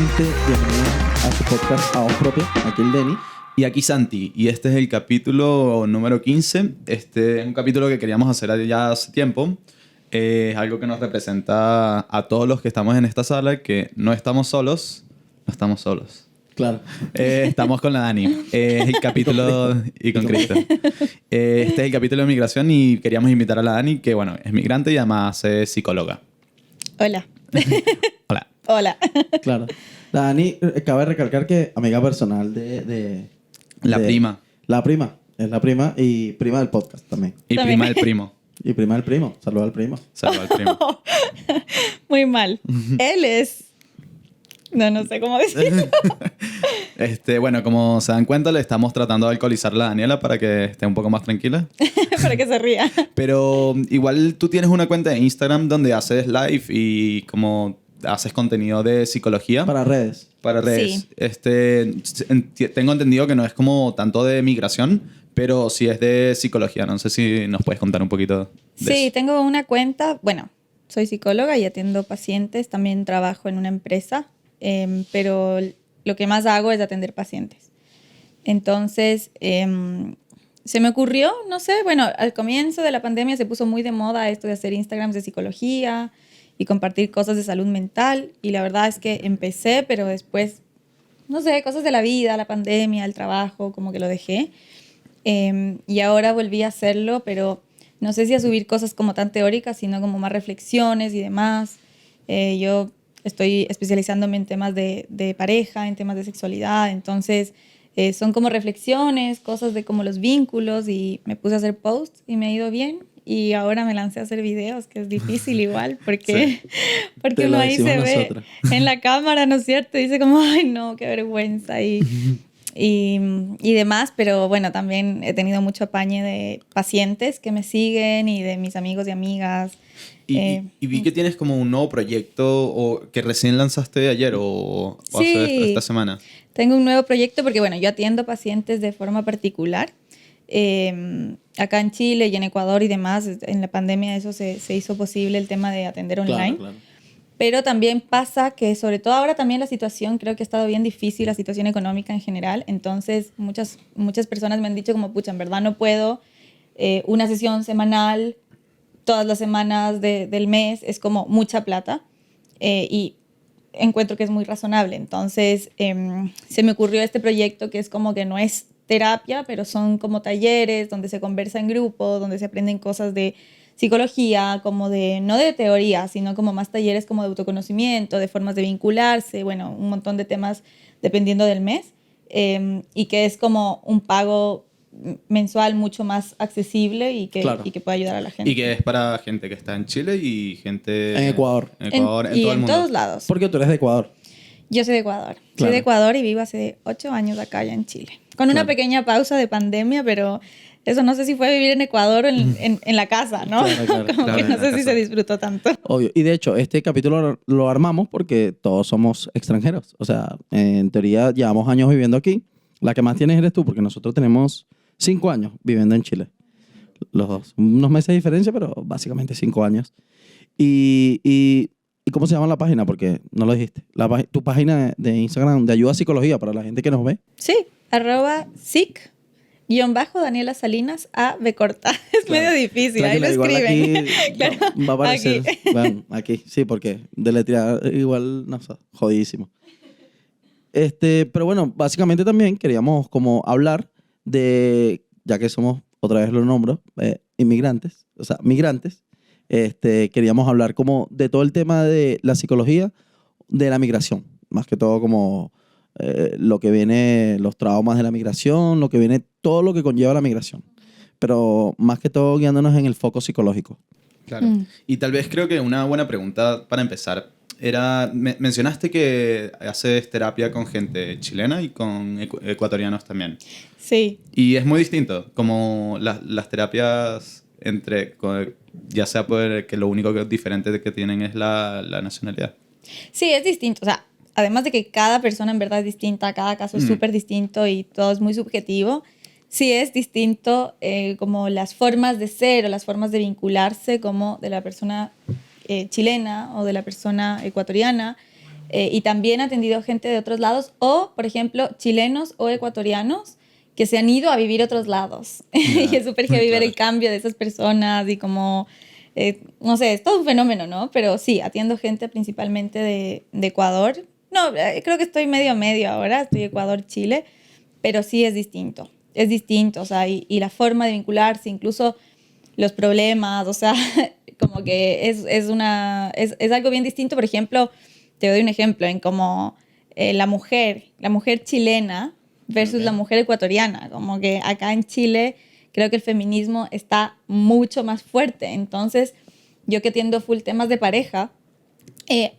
gente, bienvenidos a su podcast A Voz Propia, aquí el Denny. Y aquí Santi, y este es el capítulo número 15. Este es un capítulo que queríamos hacer ya hace tiempo. Es algo que nos representa a todos los que estamos en esta sala, que no estamos solos, no estamos solos. Claro. Estamos con la Dani. Es el capítulo... Y con Cristo. Este es el capítulo de migración y queríamos invitar a la Dani, que bueno, es migrante y además es psicóloga. Hola. Hola. Hola. Claro. La Dani, cabe recalcar que amiga personal La prima. La prima. Es la prima y prima del podcast también. Y También. prima del primo. Y prima del primo. Saluda al primo. Saludos al primo. Muy mal. Él es... No sé cómo decirlo. Bueno, como se dan cuenta, le estamos tratando de alcoholizar a la Daniela para que esté un poco más tranquila. Para que se ría. Pero igual tú tienes una cuenta de Instagram donde haces live y como haces contenido de psicología Para redes. para redes. Sí. Tengo entendido que no es como tanto de migración, pero sí es de psicología. No sé si nos puedes contar un poquito de Sí, eso. tengo una cuenta. Bueno, soy psicóloga y atiendo pacientes. También trabajo en una empresa. Pero lo que más hago es atender pacientes. Entonces, se me ocurrió, no sé, bueno, al comienzo de la pandemia se puso muy de moda esto de hacer Instagrams de psicología y compartir cosas de salud mental. Y la verdad es que empecé, pero después, no sé, cosas de la vida, la pandemia, el trabajo, como que lo dejé. Y ahora volví a hacerlo, pero no sé si a subir cosas como tan teóricas, sino como más reflexiones y demás. Yo estoy especializándome en temas de pareja, en temas de sexualidad, entonces son como reflexiones, cosas de como los vínculos, y me puse a hacer posts y me ha ido bien. Y ahora me lancé a hacer videos, que es difícil igual, porque, Sí. porque Te uno lo ahí se decimos ve nosotras. en la cámara, ¿no es cierto? Y dice como, ay no, qué vergüenza y demás, pero bueno, también he tenido mucho apañe de pacientes que me siguen y de mis amigos y amigas. Y vi que tienes como un nuevo proyecto o que recién lanzaste ayer o hace esta Sí, semana. tengo un nuevo proyecto porque, bueno, yo atiendo pacientes de forma particular. Acá en Chile y en Ecuador y demás, en la pandemia eso se hizo posible, el tema de atender online. Claro. Pero también pasa que, sobre todo ahora también la situación, creo que ha estado bien difícil, la situación económica en general. Entonces, muchas personas me han dicho como, pucha, en verdad no puedo, una sesión semanal, todas las semanas del mes, es como mucha plata. Y encuentro que es muy razonable. Entonces, se me ocurrió este proyecto que es como que no es terapia, pero son como talleres donde se conversa en grupo, donde se aprenden cosas de psicología, como de, no de teoría, sino como más talleres como de autoconocimiento, de formas de vincularse, bueno, un montón de temas dependiendo del mes, y que es como un pago mensual mucho más accesible Claro. y que puede ayudar a la gente. Y que es para gente que está en Chile y gente... En Ecuador. En Ecuador, en y todo el en mundo. todos lados. Porque tú eres de Ecuador. Yo soy de Ecuador. Soy Claro. de Ecuador y vivo hace 8 años acá ya en Chile. Con una Claro. pequeña pausa de pandemia, pero eso no sé si fue vivir en Ecuador o en la casa, ¿no? Claro, Como claro, que en no la sé si casa. se disfrutó tanto. Obvio. Y de hecho, este capítulo lo armamos porque todos somos extranjeros. O sea, en teoría llevamos años viviendo aquí. La que más tienes eres tú, porque nosotros tenemos 5 años viviendo en Chile. Los dos. Unos meses de diferencia, pero básicamente 5 años. ¿Y cómo se llama la página? Porque no lo dijiste. Tu página de Instagram de ayuda a psicología para la gente que nos ve. Sí, @sic_Daniela Salinas A B corta. Es Claro. medio difícil, ahí lo Tranquila, igual escriben. aquí Claro, va a aparecer. aquí. Bueno, aquí, sí, porque deletrear igual, no sé, jodidísimo. Pero bueno, básicamente también queríamos como hablar de, ya que somos, otra vez lo nombro, inmigrantes, o sea, migrantes, queríamos hablar como de todo el tema de la psicología de la migración, más que todo como lo que viene, los traumas de la migración, lo que viene, todo lo que conlleva la migración, pero más que todo guiándonos en el foco psicológico. Claro. Y tal vez creo que una buena pregunta para empezar era, mencionaste que haces terapia con gente chilena y con ecuatorianos también. Sí. Y es muy distinto, como las terapias ya sea porque lo único que es diferente que tienen es la nacionalidad. Sí, es distinto. O sea, además de que cada persona en verdad es distinta, cada caso es súper distinto y todo es muy subjetivo, sí es distinto como las formas de ser o las formas de vincularse como de la persona chilena o de la persona ecuatoriana. y también he atendido gente de otros lados, o, por ejemplo, chilenos o ecuatorianos que se han ido a vivir a otros lados. Y es súper heavy ver el cambio de esas personas y como, no sé, es todo un fenómeno, ¿no? Pero sí, atiendo gente principalmente de Ecuador. No, creo que estoy medio ahora, estoy Ecuador-Chile, pero sí es distinto, o sea, y la forma de vincularse, incluso los problemas, o sea, como que es algo bien distinto. Por ejemplo, te doy un ejemplo en como la mujer chilena versus la mujer ecuatoriana, como que acá en Chile creo que el feminismo está mucho más fuerte. Entonces, yo que atiendo full temas de pareja,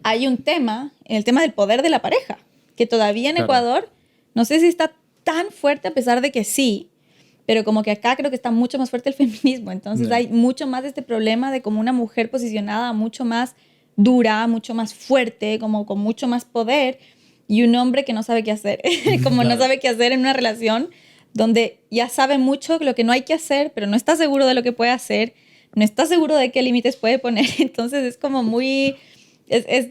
hay un tema, el tema del poder de la pareja, que todavía en Ecuador, no sé si está tan fuerte a pesar de que sí, pero como que acá creo que está mucho más fuerte el feminismo. Entonces hay mucho más de este problema de como una mujer posicionada mucho más dura, mucho más fuerte, como con mucho más poder, y un hombre que no sabe qué hacer, como no sabe qué hacer en una relación donde ya sabe mucho lo que no hay que hacer, pero no está seguro de lo que puede hacer, no está seguro de qué límites puede poner. Entonces es como muy... Es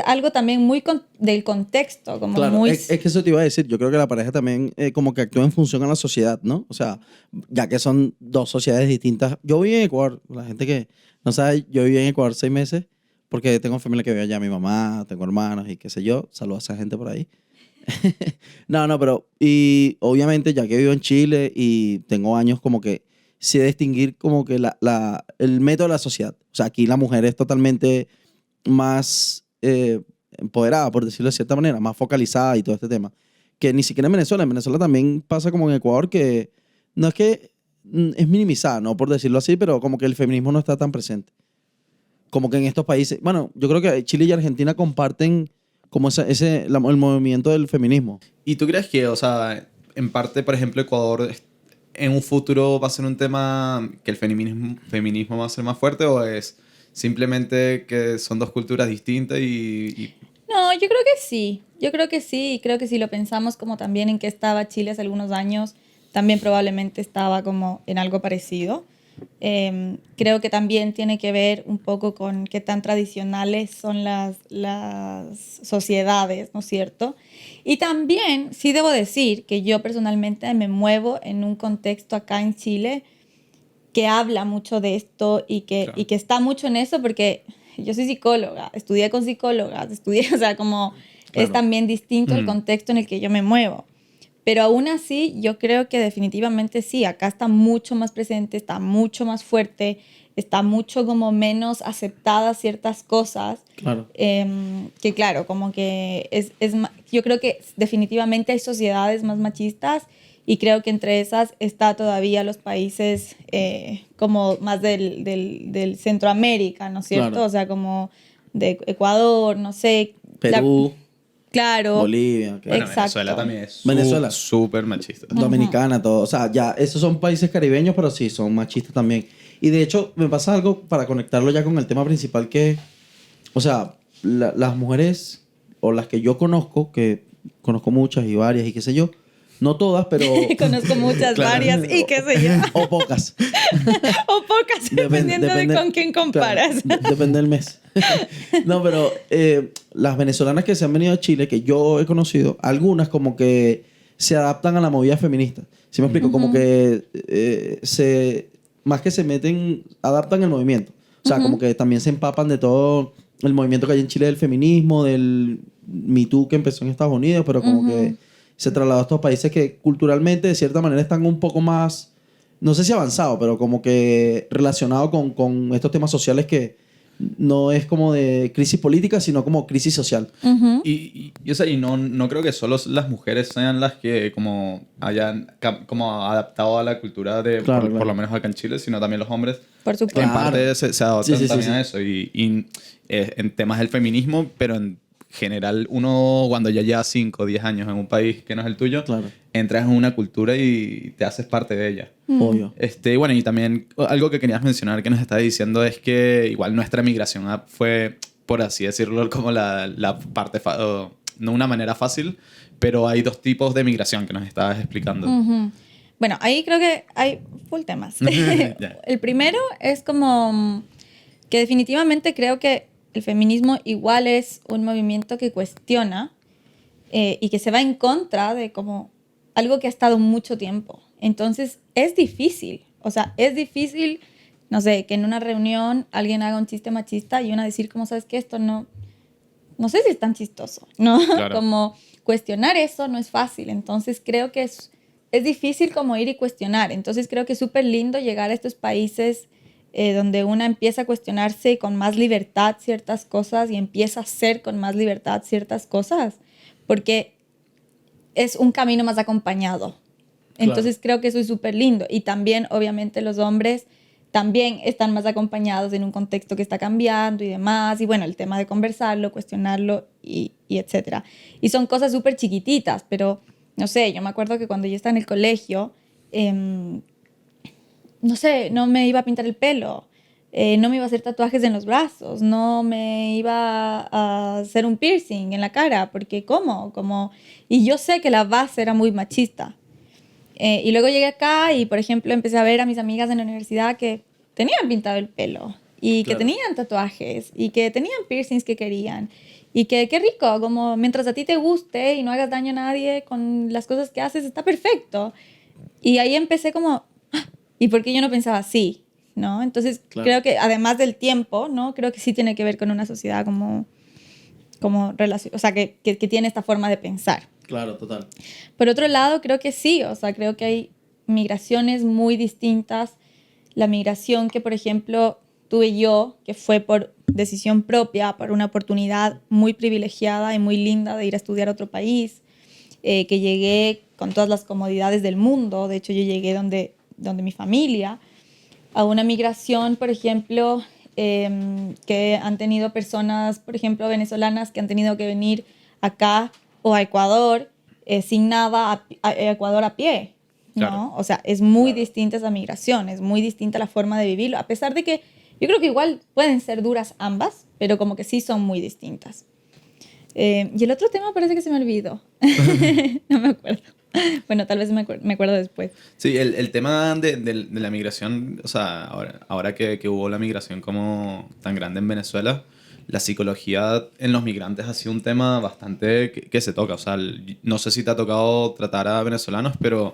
algo también muy del contexto, como Claro, muy... es que eso te iba a decir. Yo creo que la pareja también como que actúa en función a la sociedad, ¿no? O sea, ya que son dos sociedades distintas. Yo viví en Ecuador, la gente que no sabe, yo viví en Ecuador 6 meses porque tengo familia que vive allá, mi mamá, tengo hermanos y qué sé yo. Saludos a esa gente por ahí. No, pero y obviamente ya que vivo en Chile y tengo años como que sé distinguir como que el método de la sociedad. O sea, aquí la mujer es totalmente más empoderada, por decirlo de cierta manera, más focalizada y todo este tema. Que ni siquiera en Venezuela. En Venezuela también pasa como en Ecuador que no es que es minimizada, no por decirlo así, pero como que el feminismo no está tan presente. Como que en estos países, bueno, yo creo que Chile y Argentina comparten como el movimiento del feminismo. ¿Y tú crees que, o sea, en parte, por ejemplo, Ecuador en un futuro va a ser un tema que el feminismo va a ser más fuerte o es simplemente que son dos culturas distintas y... No, yo creo que sí. Yo creo que sí. Y creo que si lo pensamos como también en que estaba Chile hace algunos años, también probablemente estaba como en algo parecido. Creo que también tiene que ver un poco con qué tan tradicionales son las sociedades, ¿no es cierto? Y también sí debo decir que yo personalmente me muevo en un contexto acá en Chile que habla mucho de esto y que está mucho en eso porque yo soy psicóloga, estudié con psicólogas, o sea, como es también distinto el contexto en el que yo me muevo. Pero aún así, yo creo que definitivamente sí, acá está mucho más presente, está mucho más fuerte, está mucho como menos aceptadas ciertas cosas. Claro. Que claro, como que yo creo que definitivamente hay sociedades más machistas y creo que entre esas está todavía los países como más del Centroamérica, ¿no es cierto? Claro. O sea, como de Ecuador, no sé. Perú, Claro. Bolivia, Bueno, Exacto. Venezuela también es Venezuela. súper machista. Dominicana, todo. O sea, ya, esos son países caribeños, pero sí, son machistas también. Y de hecho, me pasa algo para conectarlo ya con el tema principal que, o sea, las mujeres, o las que yo conozco, que conozco muchas y varias y qué sé yo, no todas, pero... Conozco muchas, Claro. varias y qué sé yo. O pocas. O pocas, dependiendo de con quién comparas. Claro, depende del mes. No, pero las venezolanas que se han venido a Chile, que yo he conocido, algunas como que se adaptan a la movida feminista. ¿Sí me explico? Como que más que se meten, adaptan el movimiento. O sea, como que también se empapan de todo el movimiento que hay en Chile del feminismo, del Me Too que empezó en Estados Unidos, pero como que se trasladó a estos países que culturalmente de cierta manera están un poco más, no sé si avanzados, pero como que relacionados con estos temas sociales que no es como de crisis política, sino como crisis social. O sea, y no creo que solo las mujeres sean las que como hayan como adaptado a la cultura de, Claro, por lo menos acá en Chile, sino también los hombres. Por supuesto. En Claro. parte se adaptan Sí, también sí. a eso. Y en temas del feminismo, pero en general uno cuando ya lleva 5 o 10 años en un país que no es el tuyo, Claro. entras en una cultura y te haces parte de ella. Obvio. Bueno, y también algo que querías mencionar que nos estaba diciendo es que igual nuestra migración fue, por así decirlo, como la parte, no una manera fácil, pero hay dos tipos de migración que nos estabas explicando. Bueno, ahí creo que hay full temas. Ya. El primero es como que definitivamente creo que el feminismo igual es un movimiento que cuestiona y que se va en contra de como algo que ha estado mucho tiempo. Entonces es difícil, o sea, es difícil, no sé, que en una reunión alguien haga un chiste machista y una decir, como sabes que esto no sé si es tan chistoso, ¿no? Claro. Como cuestionar eso no es fácil. Entonces creo que es difícil como ir y cuestionar. Entonces creo que es súper lindo llegar a estos países donde una empieza a cuestionarse con más libertad ciertas cosas y empieza a hacer con más libertad ciertas cosas, porque es un camino más acompañado. Entonces creo que eso es súper lindo. Y también, obviamente, los hombres también están más acompañados en un contexto que está cambiando y demás. Y bueno, el tema de conversarlo, cuestionarlo y etcétera. Y son cosas súper chiquititas, pero no sé, yo me acuerdo que cuando yo estaba en el colegio, no sé, no me iba a pintar el pelo, no me iba a hacer tatuajes en los brazos, no me iba a hacer un piercing en la cara, porque ¿cómo? Como... Y yo sé que la base era muy machista. Y luego llegué acá y, por ejemplo, empecé a ver a mis amigas en la universidad que tenían pintado el pelo y que tenían tatuajes y que tenían piercings que querían. Y que qué rico, como mientras a ti te guste y no hagas daño a nadie con las cosas que haces, está perfecto. Y ahí empecé como, "Ah, ¿y por qué yo no pensaba así?", ¿no? Entonces creo que además del tiempo, ¿no? Creo que sí tiene que ver con una sociedad como relación, o sea, que tiene esta forma de pensar. Claro, total. Por otro lado, creo que sí, o sea, creo que hay migraciones muy distintas. La migración que, por ejemplo, tuve yo, que fue por decisión propia, por una oportunidad muy privilegiada y muy linda de ir a estudiar a otro país, que llegué con todas las comodidades del mundo. De hecho, yo llegué donde mi familia, a una migración, por ejemplo, que han tenido personas, por ejemplo, venezolanas que han tenido que venir acá o a Ecuador, sin nada, a Ecuador a pie, ¿no? Claro. O sea, es muy distinta esa migración, es muy distinta la forma de vivirlo, a pesar de que yo creo que igual pueden ser duras ambas, pero como que sí son muy distintas. Y el otro tema parece que se me olvidó. No me acuerdo. Bueno, tal vez me acuerdo después. Sí, el tema de la migración, o sea, ahora que hubo la migración como tan grande en Venezuela, la psicología en los migrantes ha sido un tema bastante que se toca. O sea, no sé si te ha tocado tratar a venezolanos, pero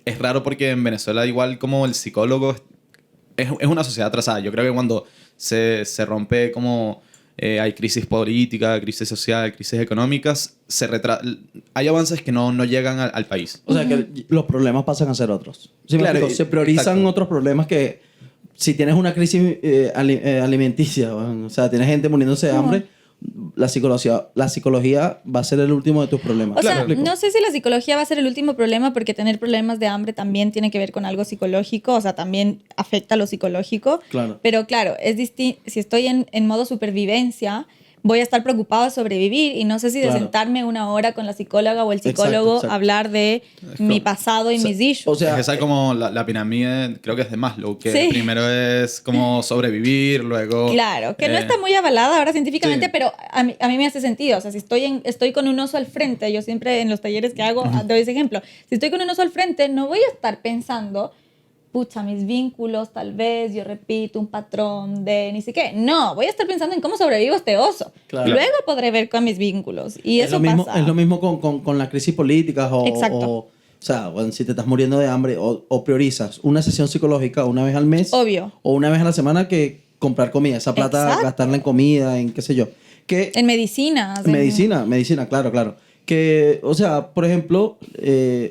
es raro porque en Venezuela igual como el psicólogo es una sociedad atrasada. Yo creo que cuando se rompe como... hay crisis política, crisis social, crisis económicas, hay avances que no llegan al país. O sea, que los problemas pasan a ser otros. ¿Sí me Claro, explico? Se priorizan exacto. otros problemas que... Si tienes una crisis alimenticia, bueno, o sea, tienes gente muriéndose de hambre, la psicología va a ser el último de tus problemas. O sea, ¿Me explico? no sé si la psicología va a ser el último problema, porque tener problemas de hambre también tiene que ver con algo psicológico, o sea, también afecta a lo psicológico. Claro. Pero claro, es si estoy en modo supervivencia, voy a estar preocupado de sobrevivir y no sé si de Claro. sentarme una hora con la psicóloga o el psicólogo Exacto. a hablar de mi pasado y O sea, mis issues. o sea, Esa es como la pirámide, creo que es de Maslow, que Sí. primero es como sobrevivir, luego... Claro, que no está muy avalada ahora científicamente, sí. pero a mí me hace sentido. O sea, si estoy con un oso al frente, yo siempre en los talleres que hago doy ese ejemplo. Si estoy con un oso al frente, no voy a estar pensando, pucha, mis vínculos, tal vez yo repito un patrón de ni sé qué. No, voy a estar pensando en cómo sobrevivo a este oso. Claro. Luego podré ver con mis vínculos. Y es eso lo mismo, pasa. es lo mismo con las crisis políticas Exacto. o sea, bueno, si te estás muriendo de hambre o priorizas una sesión psicológica una vez al mes Obvio. o una vez a la semana que comprar comida. Esa plata Exacto. gastarla en comida, en qué sé yo. Que En medicinas. en- medicina, claro. Que, o sea, por ejemplo,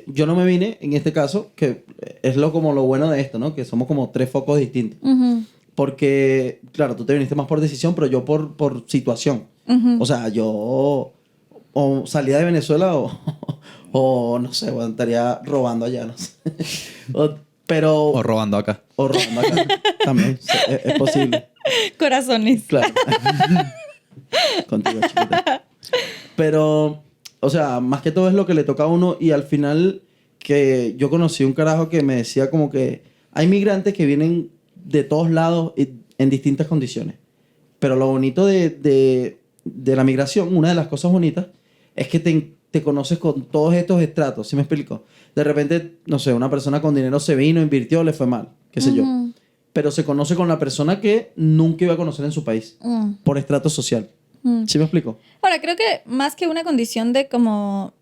yo no me vine, en este caso, que es como lo bueno de esto, ¿no? Que somos como tres focos distintos. Ujú. Porque, claro, tú te viniste más por decisión, pero yo por situación. O sea, yo o salía de Venezuela o no sé, bueno, estaría robando allá, no sé. Pero... O robando acá. O robando acá. También, sí, es posible. Corazones. Claro. Contigo, chiquita. Pero, o sea, más que todo es lo que le toca a uno y al final que yo conocí un carajo que me decía como que hay migrantes que vienen de todos lados y en distintas condiciones. Pero lo bonito de la migración, una de las cosas bonitas, es que te conoces con todos estos estratos, ¿sí me explico? De repente, no sé, una persona con dinero se vino, invirtió, le fue mal, qué sé yo. pero se conoce con la persona que nunca iba a conocer en su país, por estrato social. ¿Sí me explico? Ahora, creo que más que una condición de como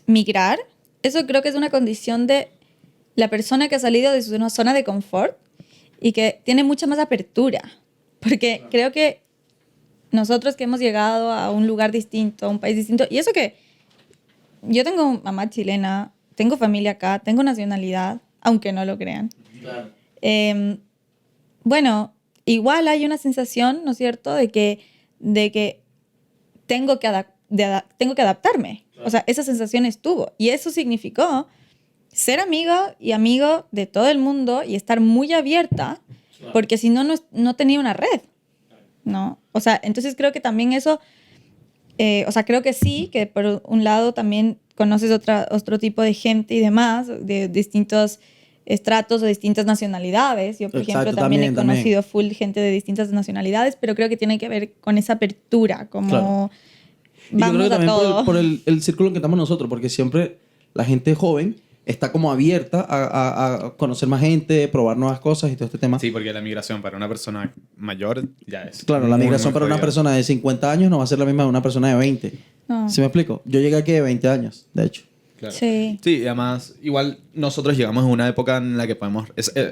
migrar, eso creo que es una condición de la persona que ha salido de su zona de confort y que tiene mucha más apertura. Porque creo que nosotros que hemos llegado a un lugar distinto, a un país distinto, y eso que yo tengo mamá chilena, tengo familia acá, tengo nacionalidad, aunque no lo crean. Claro. Bueno, igual hay una sensación, ¿no es cierto?, de que tengo que adaptarme. Claro. O sea, esa sensación estuvo. Y eso significó ser amigo de todo el mundo y estar muy abierta, claro, porque si no, no tenía una red, ¿no? O sea, entonces creo que también eso, o sea, creo que sí, que por un lado también conoces otro tipo de gente y demás, de distintos estratos o distintas nacionalidades. Yo, por ejemplo, también he conocido full gente de distintas nacionalidades, pero creo que tiene que ver con esa apertura, como claro. Y yo creo que también por el círculo en que estamos nosotros, porque siempre la gente joven está como abierta a conocer más gente, probar nuevas cosas y todo este tema. Sí, porque la migración para una persona mayor ya es... Claro, la migración para una persona de 50 años no va a ser la misma de una persona de 20. No. ¿Sí me explico? Yo llegué aquí de 20 años, de hecho. Claro. Sí. Sí, y además, igual nosotros llegamos a una época en la que podemos,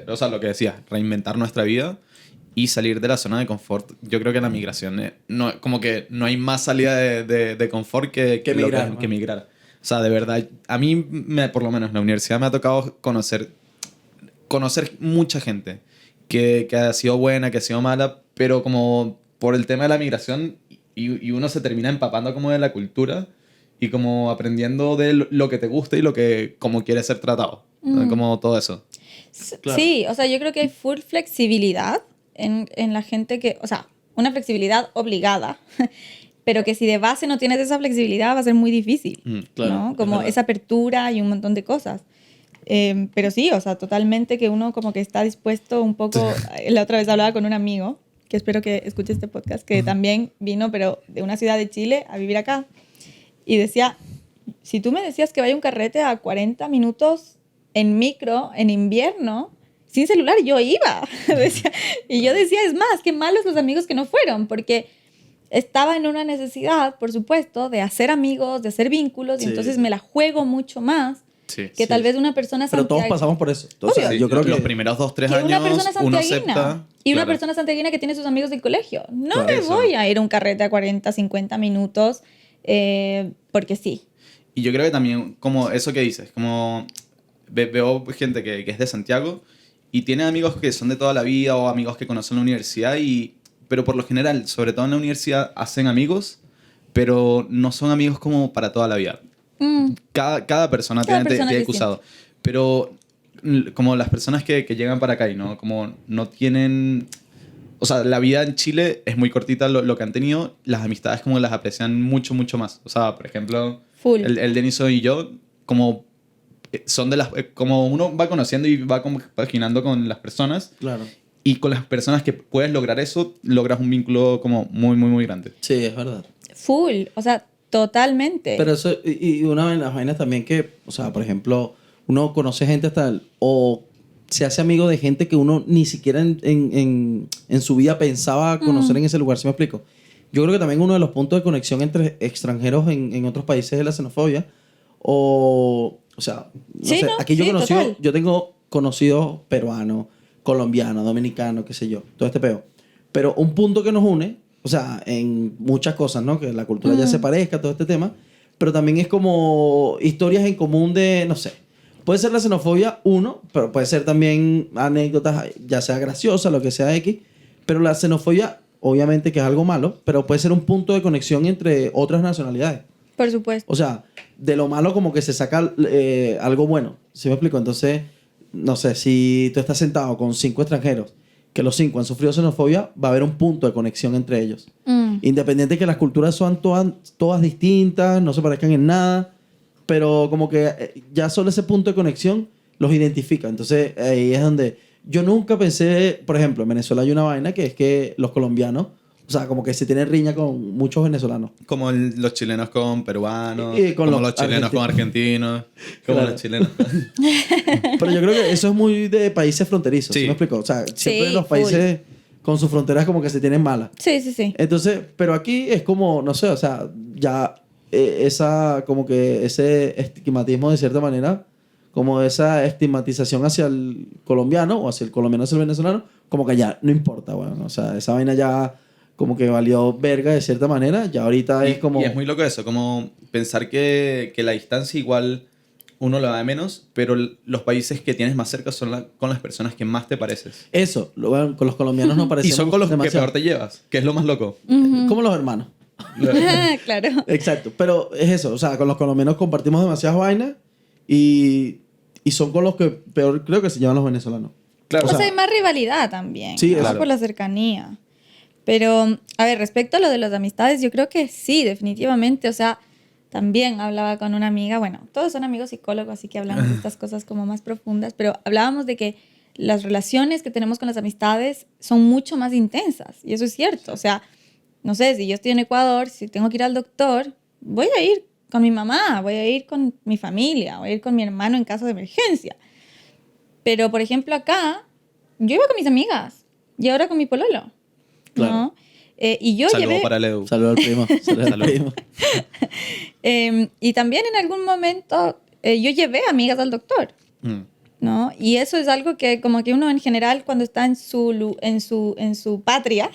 o sea, lo que decía, reinventar nuestra vida y salir de la zona de confort. Yo creo que la migración, no, como que no hay más salida de confort que migrar. O sea, de verdad, a mí, por lo menos en la universidad me ha tocado conocer mucha gente que ha sido buena, que ha sido mala, pero como por el tema de la migración y uno se termina empapando como de la cultura y como aprendiendo de lo que te gusta y lo que como quieres ser tratado. Como todo eso. Claro. Sí, o sea, yo creo que hay full flexibilidad en la gente que... O sea, una flexibilidad obligada, pero que si de base no tienes esa flexibilidad va a ser muy difícil, claro, ¿no? Como esa apertura y un montón de cosas. Pero sí, o sea, totalmente que uno como que está dispuesto un poco... La otra vez hablaba con un amigo, que espero que escuche este podcast, que también vino, pero de una ciudad de Chile a vivir acá. Y decía, si tú me decías que vaya un carrete a 40 minutos en micro, en invierno, sin celular, yo iba. Y yo decía, es más, qué malos los amigos que no fueron, porque estaba en una necesidad, por supuesto, de hacer amigos, de hacer vínculos, y entonces me la juego mucho más que tal vez una persona santiaguina. Pero todos pasamos por eso. O sea, yo creo que los primeros 2-3 años una persona uno acepta... Y una persona santiaguina que tiene sus amigos del colegio. No me voy a ir a un carrete a 40, 50 minutos... porque sí. Y yo creo que también, como eso que dices, como veo gente que es de Santiago y tiene amigos que son de toda la vida o amigos que conocen en la universidad, pero por lo general, sobre todo en la universidad, hacen amigos, pero no son amigos como para toda la vida. Cada persona tiene acusado. Pero como las personas que llegan para acá y no, como no tienen... O sea, la vida en Chile es muy cortita lo que han tenido. Las amistades como las aprecian mucho, mucho más. O sea, por ejemplo, el Deniso y yo, como son de las... Como uno va conociendo y va compaginando con las personas. Claro. Y con las personas que puedes lograr eso, logras un vínculo como muy, muy, muy grande. Sí, es verdad. Full. O sea, totalmente. Pero eso... Y una de las vainas también que... O sea, por ejemplo, uno conoce gente hasta... O se hace amigo de gente que uno ni siquiera en su vida pensaba conocer en ese lugar. ¿Sí me explico? Yo creo que también uno de los puntos de conexión entre extranjeros en otros países es la xenofobia. O sea, no sé, aquí yo tengo conocidos peruanos, colombianos, dominicanos, qué sé yo, todo este peo. Pero un punto que nos une, o sea, en muchas cosas, ¿no? Que la cultura ya se parezca, todo este tema, pero también es como historias en común de, no sé, puede ser la xenofobia, pero puede ser también anécdotas, ya sea graciosa, lo que sea X. Pero la xenofobia, obviamente que es algo malo, pero puede ser un punto de conexión entre otras nacionalidades. Por supuesto. O sea, de lo malo como que se saca algo bueno. ¿Sí me explico? Entonces, no sé, si tú estás sentado con 5 extranjeros, que los 5 han sufrido xenofobia, va a haber un punto de conexión entre ellos. Independiente que las culturas son todas distintas, no se parezcan en nada, pero como que ya solo ese punto de conexión los identifica. Entonces ahí es donde yo nunca pensé, por ejemplo, en Venezuela hay una vaina que es que los colombianos O sea, como que se tiene riña con muchos venezolanos. Como los chilenos con peruanos, Y con como los los chilenos con argentinos, como Claro. los chilenos. Pero yo creo que eso es muy de países fronterizos, ¿sí Sí. me explico? O sea, siempre Sí, los países con sus fronteras como que se tienen malas. Sí, sí, sí. Entonces, pero aquí es como, no sé, o sea, ya esa, como que ese estigmatismo de cierta manera, como esa estigmatización hacia el colombiano o hacia el colombiano hacia el venezolano, como que ya no importa, bueno, o sea, esa vaina ya como que valió verga de cierta manera, ya ahorita es como... Y es muy loco eso, como pensar que la distancia igual uno lo da de menos, pero los países que tienes más cerca son con las personas que más te pareces. Eso, bueno, con los colombianos no Y parecemos son con los que demasiado. peor te llevas, que es lo más loco. Como los hermanos. Claro. Exacto, pero es eso, o sea, con los colombianos compartimos demasiadas vainas y son con los que peor creo que se llevan los venezolanos. Claro, O O sea, sea, hay más rivalidad también. Sí, ¿no? claro. Por la cercanía. Pero, a ver, respecto a lo de las amistades, yo creo que sí, definitivamente. O sea, también hablaba con una amiga, bueno, todos son amigos psicólogos, así que hablamos de estas cosas como más profundas, pero hablábamos de que las relaciones que tenemos con las amistades son mucho más intensas. Y eso es cierto. O sea, no sé, si yo estoy en Ecuador, si tengo que ir al doctor, voy a ir con mi mamá, voy a ir con mi familia, voy a ir con mi hermano en caso de emergencia. Pero, por ejemplo, acá, yo iba con mis amigas y ahora con mi pololo, Claro. ¿no? Y yo saludo llevé... para el Edu. saludos al primo, saludos al Salud. primo. y también en algún momento yo llevé amigas al doctor, Mm. ¿no? Y eso es algo que como que uno en general cuando está en su patria,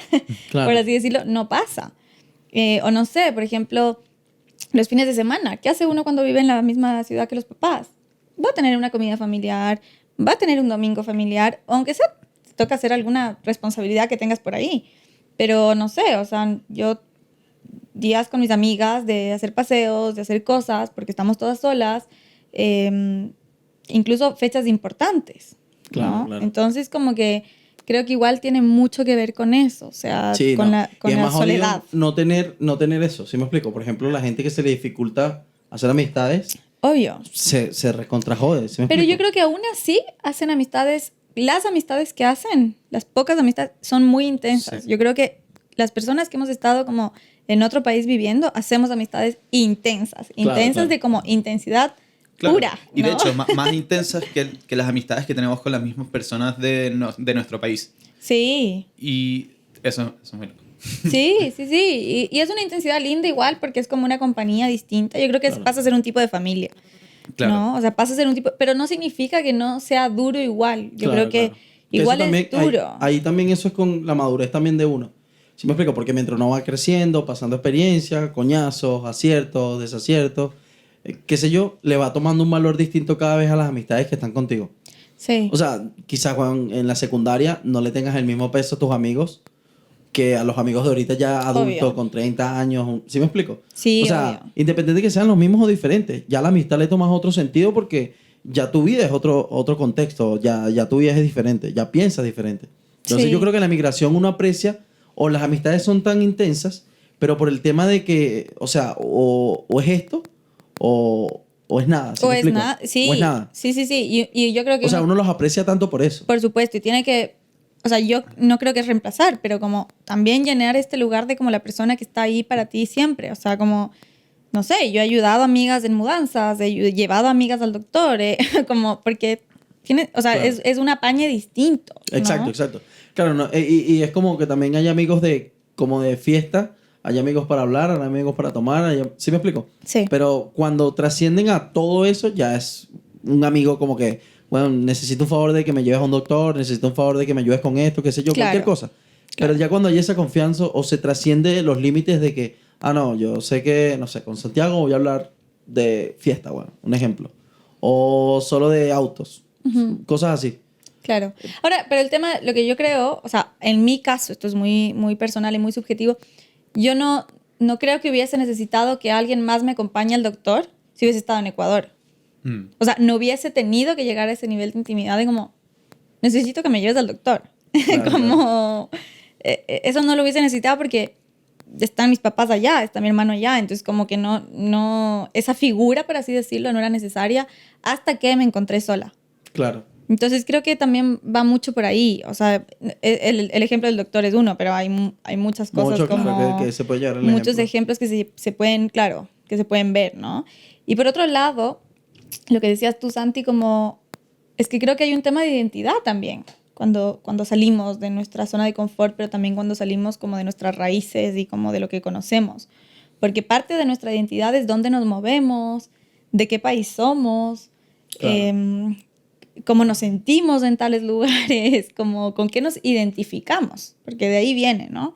Claro. por así decirlo, no pasa. O no sé, por ejemplo, los fines de semana, ¿qué hace uno cuando vive en la misma ciudad que los papás? Va a tener una comida familiar, va a tener un domingo familiar, aunque sea, te toca hacer alguna responsabilidad que tengas por ahí. Pero no sé, o sea, yo días con mis amigas de hacer paseos, de hacer cosas, porque estamos todas solas, incluso fechas importantes, ¿no? Claro, claro. Entonces, como que creo que igual tiene mucho que ver con eso, o sea, Sí, con no. la, Y con es la más jodido soledad. no tener eso, ¿sí me explico? Por ejemplo, la gente que se le dificulta hacer amistades, Obvio. se recontrajode, ¿sí me Pero yo explico? creo que aún así hacen amistades, las amistades que hacen, las pocas amistades, son muy intensas. Sí. Yo creo que las personas que hemos estado como en otro país viviendo, hacemos amistades intensas, Claro, intensas claro. de como intensidad Claro. pura. Y de ¿no? hecho, más intensas que las amistades que tenemos con las mismas personas de nuestro país. Sí, Y eso es muy loco. sí, sí, sí. Y es una intensidad linda igual porque es como una compañía distinta. Yo creo que Claro. pasa a ser un tipo de familia. Claro. ¿No? O sea, pasa a ser un tipo, pero no significa que no sea duro igual. Yo Claro, creo que claro. igual eso es también, duro. ahí también eso es con la madurez también de uno. ¿Sí me explico? Porque mientras uno va creciendo, pasando experiencias, coñazos, aciertos, desaciertos, qué sé yo, le va tomando un valor distinto cada vez a las amistades que están contigo. Sí. O sea, quizás Juan, en la secundaria no le tengas el mismo peso a tus amigos que a los amigos de ahorita ya adultos Obvio. con 30 años. ¿Sí me explico? Sí, O sea, obvio. independiente de que sean los mismos o diferentes, ya la amistad le tomas otro sentido porque ya tu vida es otro contexto, ya tu vida es diferente, ya piensas diferente. Entonces Sí. yo creo que en la migración uno aprecia o las amistades son tan intensas, pero por el tema de que, o sea, o es esto o es nada. ¿Sí O me es explico? nada. Sí. O es nada. Sí, sí, sí. Y yo creo que O sea, uno los aprecia tanto por eso. por supuesto, y tiene que, o sea, yo no creo que es reemplazar, pero como también llenar este lugar de como la persona que está ahí para ti siempre. O sea, como, no sé, yo he ayudado a amigas en mudanzas, he llevado amigas al doctor, como porque tiene, o sea, Claro. es un apañe distinto. ¿no? Exacto, exacto. Claro, no, y es como que también hay amigos como de fiesta, hay amigos para hablar, hay amigos para tomar, ¿sí me explico? Sí. Pero cuando trascienden a todo eso, ya es un amigo como que, bueno, necesito un favor de que me lleves a un doctor, necesito un favor de que me ayudes con esto, qué sé yo, Claro. cualquier cosa. Pero ya cuando hay esa confianza o se trasciende los límites de que, no, yo sé que, no sé, con Santiago voy a hablar de fiesta, bueno, un ejemplo. O solo de autos, cosas así. Claro. Ahora, pero el tema, lo que yo creo, o sea, en mi caso, esto es muy, muy personal y muy subjetivo, yo no creo que hubiese necesitado que alguien más me acompañe al doctor si hubiese estado en Ecuador. Mm. O sea, no hubiese tenido que llegar a ese nivel de intimidad de como, necesito que me lleves al doctor. Claro, como, eso no lo hubiese necesitado porque están mis papás allá, está mi hermano allá, entonces como que no, esa figura, por así decirlo, no era necesaria hasta que me encontré sola. Claro. Entonces creo que también va mucho por ahí. O sea, el ejemplo del doctor es uno, pero hay muchas cosas Mucho, como... claro, que se puede llegar al muchos ejemplo. ejemplos que se pueden, claro, que se pueden ver, ¿no? Y por otro lado, lo que decías tú, Santi, como... Es que creo que hay un tema de identidad también. Cuando salimos de nuestra zona de confort, pero también cuando salimos como de nuestras raíces y como de lo que conocemos. Porque parte de nuestra identidad es dónde nos movemos, de qué país somos, Claro. cómo nos sentimos en tales lugares, como con qué nos identificamos, porque de ahí viene, ¿no?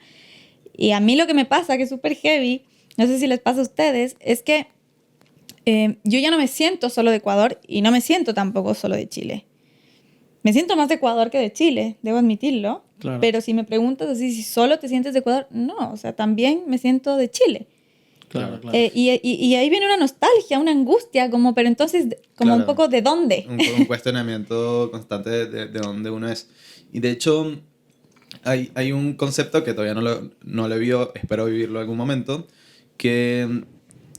Y a mí lo que me pasa, que es súper heavy, no sé si les pasa a ustedes, es que yo ya no me siento solo de Ecuador y no me siento tampoco solo de Chile. Me siento más de Ecuador que de Chile, debo admitirlo. Claro. Pero si me preguntas así, si solo te sientes de Ecuador, no, o sea, también me siento de Chile. Claro, claro. Y ahí viene una nostalgia, una angustia, como, pero entonces, como Claro. un poco de dónde. Un cuestionamiento constante de dónde uno es. Y de hecho, hay un concepto que todavía no lo he vivido, espero vivirlo algún momento, que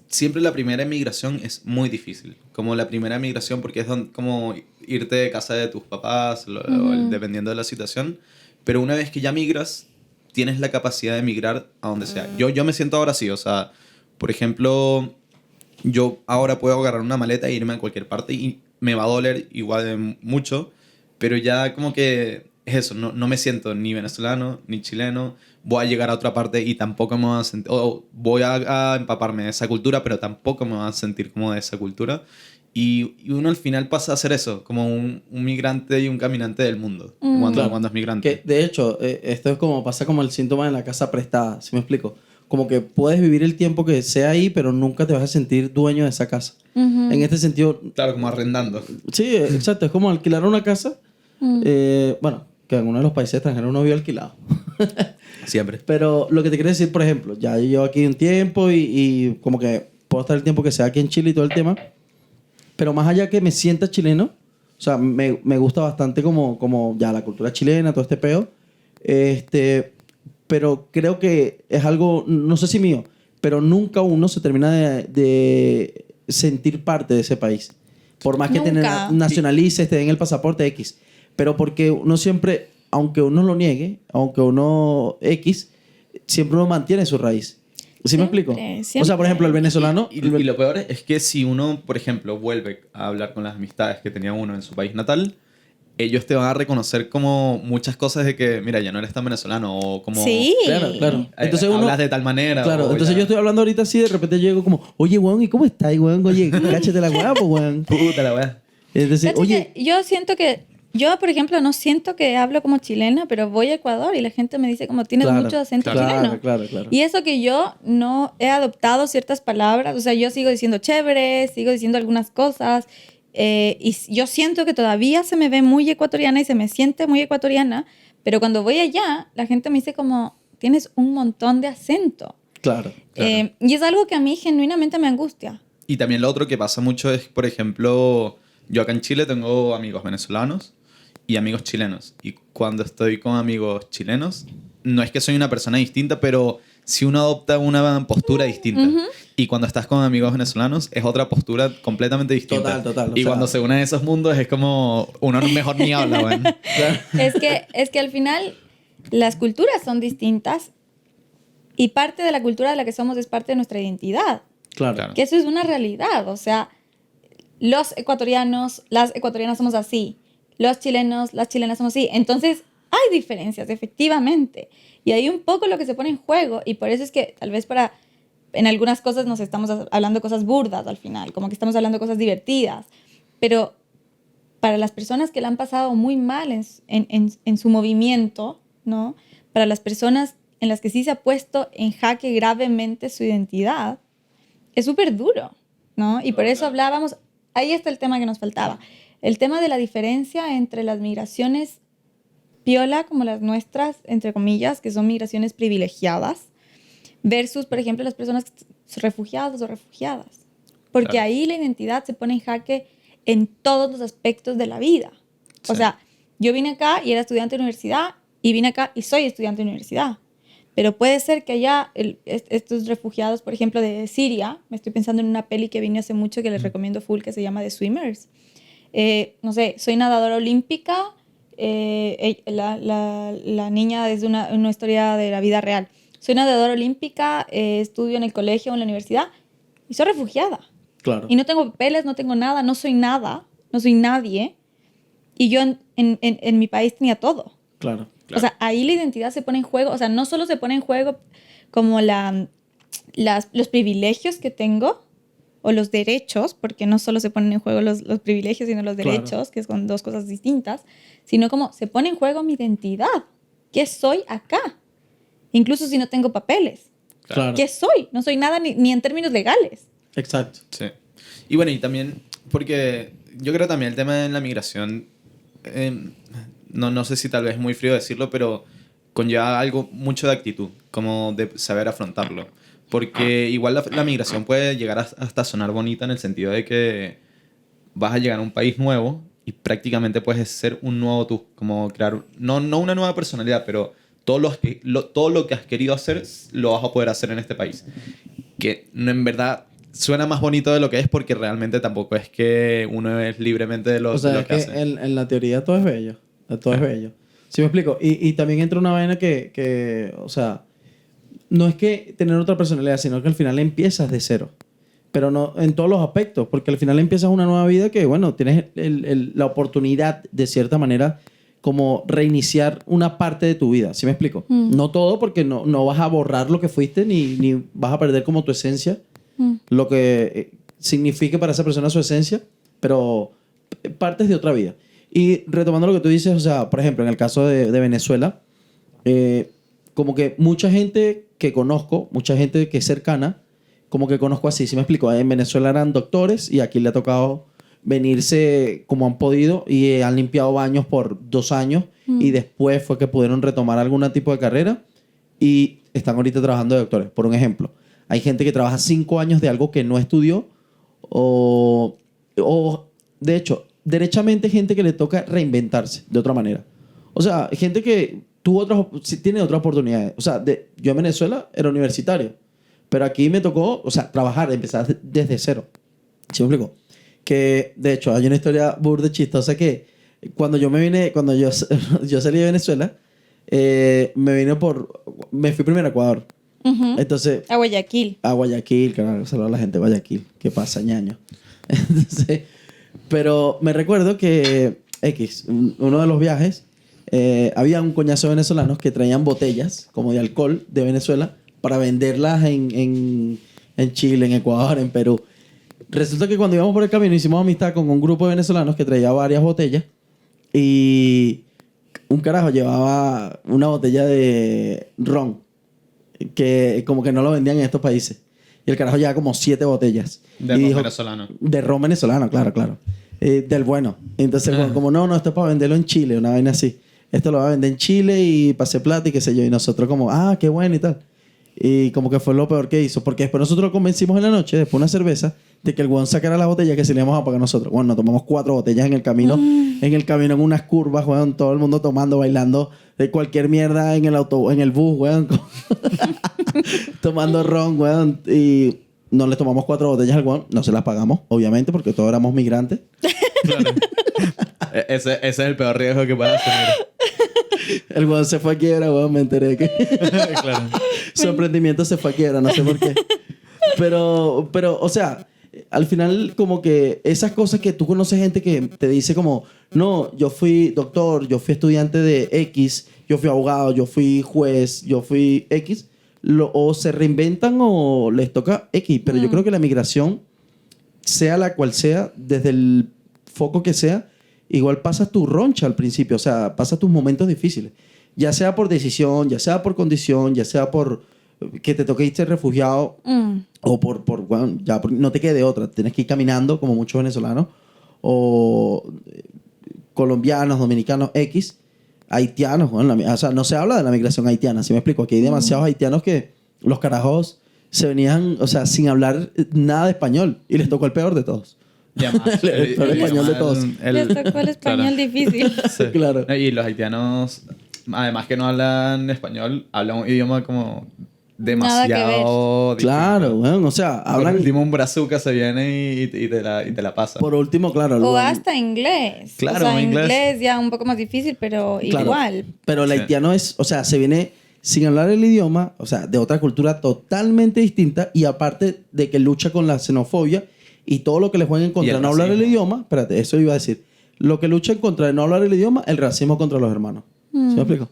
siempre la primera emigración es muy difícil. Como la primera emigración, porque es como irte de casa de tus papás, dependiendo de la situación. Pero una vez que ya migras, tienes la capacidad de emigrar a donde sea. Yo me siento ahora así, o sea, por ejemplo, yo ahora puedo agarrar una maleta e irme a cualquier parte y me va a doler igual de mucho, pero ya como que es eso, no me siento ni venezolano ni chileno, voy a llegar a otra parte y tampoco me voy a sentir, o voy a empaparme de esa cultura, pero tampoco me voy a sentir como de esa cultura. Y uno al final pasa a ser eso, como un migrante y un caminante del mundo, Claro. cuando es migrante. Que de hecho, esto es como pasa como el síntoma de la casa prestada, ¿sí me explico? Como que puedes vivir el tiempo que sea ahí, pero nunca te vas a sentir dueño de esa casa. En este sentido, Claro, como arrendando. sí, exacto, es como alquilar una casa. Bueno, que en uno de los países extranjeros uno vive alquilado. Siempre. Pero lo que te quiero decir, por ejemplo, ya yo llevo aquí un tiempo y como que puedo estar el tiempo que sea aquí en Chile y todo el tema, pero más allá que me sienta chileno, o sea, me gusta bastante como ya la cultura chilena, todo este peo, pero creo que es algo, no sé si mío, pero nunca uno se termina de sentir parte de ese país. Por más que te Nunca. nacionalices, te den el pasaporte X. Pero porque uno siempre, aunque uno lo niegue, aunque uno X, siempre uno mantiene su raíz. ¿Sí me explico? O sea, por ejemplo, el venezolano... Y lo peor es que si uno, por ejemplo, vuelve a hablar con las amistades que tenía uno en su país natal, ellos te van a reconocer como muchas cosas de que, mira, ya no eres tan venezolano o como... Sí. Claro, claro. Entonces uno... hablas de tal manera. Claro, o entonces ya- yo estoy hablando ahorita así, de repente llego como, oye, weón, ¿y cómo estás, weón? Oye, cáchate la weá, pues, weón. Puta la wea. Entonces, Cacha oye, que yo siento que, yo por ejemplo no siento que hablo como chilena, pero voy a Ecuador y la gente me dice como tienes Claro, mucho acento claro, chileno. claro. Y eso que yo no he adoptado ciertas palabras, o sea, yo sigo diciendo chévere, sigo diciendo algunas cosas, yo siento que todavía se me ve muy ecuatoriana y se me siente muy ecuatoriana, pero cuando voy allá, la gente me dice como, tienes un montón de acento. claro. Y es algo que a mí genuinamente me angustia. Y también lo otro que pasa mucho es, por ejemplo, yo acá en Chile tengo amigos venezolanos y amigos chilenos. Y cuando estoy con amigos chilenos, no es que soy una persona distinta, pero si uno adopta una postura distinta. Y cuando estás con amigos venezolanos, es otra postura completamente distinta. Total, o Y sea- cuando se unen esos mundos, es como uno mejor ni habla, weón. Es que al final las culturas son distintas y parte de la cultura de la que somos es parte de nuestra identidad. Claro. Que eso es una realidad. O sea, los ecuatorianos, las ecuatorianas somos así. Los chilenos, las chilenas somos así. Entonces, hay diferencias, efectivamente. Y hay un poco lo que se pone en juego. Y por eso es que tal vez en algunas cosas nos estamos hablando cosas burdas al final. Como que estamos hablando cosas divertidas. Pero para las personas que la han pasado muy mal en su movimiento, ¿no? Para las personas en las que sí se ha puesto en jaque gravemente su identidad, es súper duro, ¿no? Y por eso hablábamos, ahí está el tema que nos faltaba, el tema de la diferencia entre las migraciones piola, como las nuestras, entre comillas, que son migraciones privilegiadas, versus, por ejemplo, las personas refugiadas o refugiadas. Porque Claro. ahí la identidad se pone en jaque en todos los aspectos de la vida. O Sí. sea, yo vine acá y era estudiante de universidad, y vine acá y soy estudiante de universidad. Pero puede ser que allá estos refugiados, por ejemplo, de Siria, me estoy pensando en una peli que vine hace mucho que les recomiendo full, que se llama The Swimmers. no sé, soy nadadora olímpica, la niña es de una historia de la vida real. Soy nadadora olímpica, estudio en el colegio o en la universidad y soy refugiada. Claro. Y no tengo papeles, no tengo nada, no soy nada, no soy nadie. Y yo en mi país tenía todo. Claro. O sea, ahí la identidad se pone en juego. O sea, no solo se pone en juego como los privilegios que tengo o los derechos, porque no solo se ponen en juego los privilegios, sino los derechos, Claro. que son dos cosas distintas, sino como se pone en juego mi identidad. ¿Qué soy acá? Incluso si no tengo papeles. Claro. ¿Qué soy? No soy nada ni en términos legales. Exacto. Sí. Y bueno, y también, porque yo creo también el tema de la migración, no sé si tal vez es muy frío decirlo, pero conlleva algo mucho de actitud, como de saber afrontarlo. Porque igual la migración puede llegar hasta sonar bonita en el sentido de que vas a llegar a un país nuevo y prácticamente puedes ser un nuevo tú, como crear, no una nueva personalidad, pero todo lo que has querido hacer lo vas a poder hacer en este país. Que no, en verdad suena más bonito de lo que es, porque realmente tampoco es que uno es libremente de O de sea, lo es que que hace. en la teoría todo es bello. Todo es bello. ¿Sí me explico? Y también entra una vaina que, o sea, no es que tener otra personalidad, sino que al final empiezas de cero. Pero no en todos los aspectos, porque al final empiezas una nueva vida que, bueno, tienes la oportunidad, de cierta manera, como reiniciar una parte de tu vida. ¿Sí me explico? No todo, porque no vas a borrar lo que fuiste, ni vas a perder como tu esencia, lo que signifique para esa persona su esencia, pero partes de otra vida. Y retomando lo que tú dices, o sea, por ejemplo, en el caso de Venezuela, como que mucha gente que conozco, mucha gente que es cercana, como que conozco así, ¿sí me explico? En Venezuela eran doctores y aquí le ha tocado venirse como han podido y han limpiado baños por 2 años y después fue que pudieron retomar algún tipo de carrera y están ahorita trabajando de doctores. Por un ejemplo, hay gente que trabaja 5 años de algo que no estudió o de hecho, derechamente gente que le toca reinventarse de otra manera. O sea, gente que tiene otras oportunidades. O sea, yo en Venezuela era universitario, pero aquí me tocó, o sea, trabajar, empezar desde cero. ¿Sí me explico? Que, de hecho, hay una historia burda chistosa que cuando yo yo salí de Venezuela, me fui primero a Ecuador. Entonces, A Guayaquil. a Guayaquil, claro, saludos a la gente de Guayaquil. ¿Qué pasa, ñaño? Entonces, pero me recuerdo que uno de los viajes, había un coñazo de venezolanos que traían botellas como de alcohol de Venezuela para venderlas en Chile, en Ecuador, en Perú. Resulta que cuando íbamos por el camino hicimos amistad con un grupo de venezolanos que traía varias botellas y un carajo llevaba una botella de ron que como que no lo vendían en estos países. Y el carajo llevaba como 7 botellas. De Y ron dijo, venezolano. de ron venezolano, claro, claro. Del bueno. Entonces, como no, esto es para venderlo en Chile, una vaina así. Esto lo va a vender en Chile y pase plata y qué sé yo. Y nosotros como, qué bueno y tal. Y como que fue lo peor que hizo. Porque después nosotros lo convencimos en la noche, después de una cerveza, de que el weón sacara la botella que se le íbamos a pagar nosotros. Bueno, nos tomamos 4 botellas en el camino. En unas curvas, weón. Todo el mundo tomando, bailando de cualquier mierda en el autobús, en el bus, weón. Tomando ron, weón. Y no le tomamos 4 botellas al weón. No se las pagamos, obviamente, porque todos éramos migrantes. Claro. Ese es el peor riesgo que puedes asumir. El weón se fue a quiebra, weón. Me enteré que Claro. su emprendimiento se fue a quiebra, no sé por qué. Pero, o sea, al final como que esas cosas que tú conoces gente que te dice como, no, yo fui doctor, yo fui estudiante de X, yo fui abogado, yo fui juez, yo fui X, o se reinventan o les toca X. Pero yo creo que la migración, sea la cual sea, desde el foco que sea, igual pasas tu roncha al principio, o sea, pasas tus momentos difíciles. Ya sea por decisión, ya sea por condición, ya sea por que te toque irte refugiado o bueno, no te quede otra. Tienes que ir caminando como muchos venezolanos o colombianos, dominicanos, X, haitianos. Bueno, o sea, no se habla de la migración haitiana, ¿sí me explico? Aquí hay demasiados haitianos que los carajos se venían, o sea, sin hablar nada de español y les tocó el peor de todos. El peor español de todos. Les tocó el español difícil. Sí. Claro. Y los haitianos, además que no hablan español, hablan un idioma como demasiado distinto. Claro, bueno, o sea, Por hablan... último, un brazuca se viene y te la pasa. Por último, claro. O hasta inglés. Claro, o sea, inglés. ya un poco más difícil, pero Claro, igual. pero el Sí. haitiano es, o sea, se viene sin hablar el idioma, o sea, de otra cultura totalmente distinta y aparte de que lucha con la xenofobia y todo lo que le juega en Y contra el de no hablar el racismo. idioma, espérate, eso iba a decir, lo que lucha en contra de no hablar el idioma, el racismo contra los hermanos. ¿Sí me explico?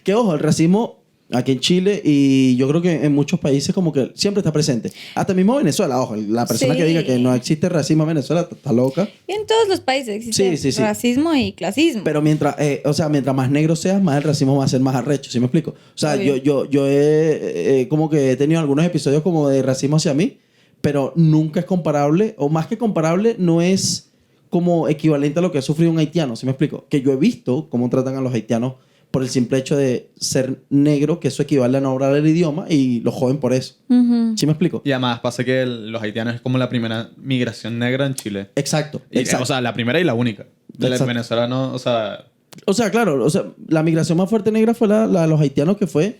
Que ojo, el racismo aquí en Chile y yo creo que en muchos países como que siempre está presente. Hasta mismo Venezuela, ojo, la persona que Sí. diga que no existe racismo en Venezuela está loca. Y en todos los países existe Sí. racismo y clasismo. Pero mientras, o sea, mientras más negro seas, más el racismo va a ser más arrecho, ¿sí me explico? O sea, Obvio. yo he como que he tenido algunos episodios como de racismo hacia mí, pero nunca es comparable, o más que comparable, no es como equivalente a lo que ha sufrido un haitiano, ¿sí me explico? Que yo he visto cómo tratan a los haitianos por el simple hecho de ser negro, que eso equivale a no hablar el idioma y los joden por eso. Ujú. ¿Sí me explico? Y además pasa que los haitianos es como la primera migración negra en Chile. Exacto, Y, exacto. o sea, la primera y la única. De los Exacto. venezolanos, o sea... O sea, claro, o sea, la migración más fuerte negra fue la de los haitianos, que fue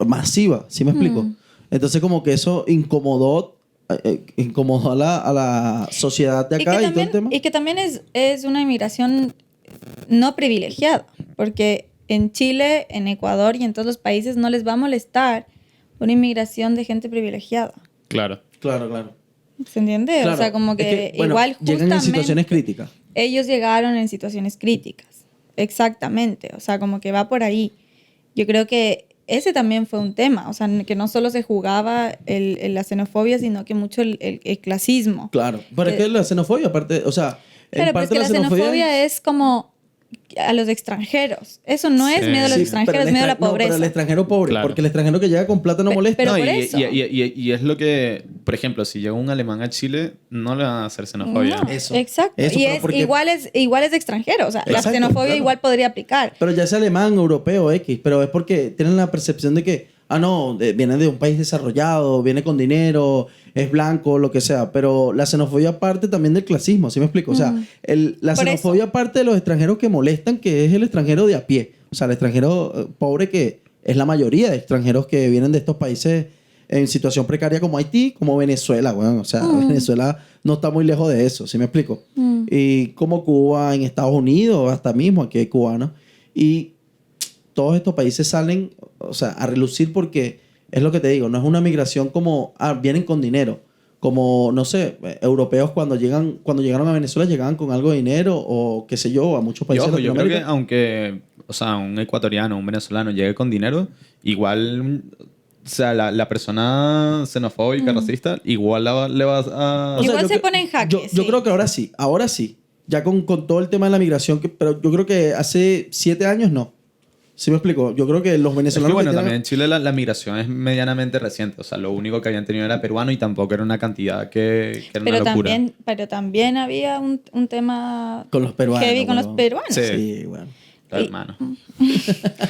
masiva, ¿sí me explico? Entonces como que eso incomodó a la sociedad de acá y, todo el tema. Y que también es una inmigración no privilegiada, porque en Chile, en Ecuador y en todos los países no les va a molestar una inmigración de gente privilegiada. Claro. Claro. ¿Se entiende? Claro, O sea, como que, es que, bueno, igual llegan en justamente situaciones críticas. ellos llegaron en situaciones críticas. Exactamente. O sea, como que va por ahí. Yo creo que ese también fue un tema. O sea, que no solo se jugaba la xenofobia, sino que mucho el clasismo. Claro. Pero es que la xenofobia, aparte, o sea, Claro, en pero es parte que la xenofobia es como a los extranjeros. Eso no es Sí. miedo a los Sí, extranjeros, es miedo a la No, pobreza. pero el extranjero pobre, Claro. porque el extranjero que llega con plata no molesta. pero No, por y, eso. y es lo que, por ejemplo, si llega un alemán a Chile, no le van a hacer xenofobia. No, Eso. exacto. Eso, y pero es, porque- igual es de extranjero. O sea, la Exacto, xenofobia claro. igual podría aplicar. Pero ya sea alemán, europeo, X, pero es porque tienen la percepción de que, viene de un país desarrollado, viene con dinero, es blanco, lo que sea. Pero la xenofobia parte también del clasismo, ¿sí me explico? O sea, la Por xenofobia parte de los extranjeros que molestan, que es el extranjero de a pie. O sea, el extranjero pobre, que es la mayoría de extranjeros que vienen de estos países en situación precaria como Haití, como Venezuela, bueno, o sea, Venezuela no está muy lejos de eso, ¿sí me explico? Y como Cuba, en Estados Unidos, hasta mismo aquí hay cubanos. Y todos estos países salen, o sea, a relucir porque es lo que te digo, no es una migración como, vienen con dinero. Como, no sé, europeos cuando llegaron a Venezuela llegaban con algo de dinero o qué sé yo, a muchos Y países ojo, de yo creo que Latinoamérica. aunque, o sea, un ecuatoriano, un venezolano llegue con dinero, igual, o sea, la persona xenofóbica, racista, igual le va a... O sea, Igual yo se cre- pone en jaque, Yo sí. creo que ahora sí. Ya con todo el tema de la migración, pero yo creo que hace 7 años no. ¿Sí me explico? Yo creo que los Es venezolanos... que bueno, que tienen- también en Chile la migración es medianamente reciente. O sea, lo único que habían tenido era peruano y tampoco era una cantidad que era una locura. Pero también había un tema Con los peruanos, heavy con los bueno. peruanos. Sí. Sí, bueno. Claro, hermano.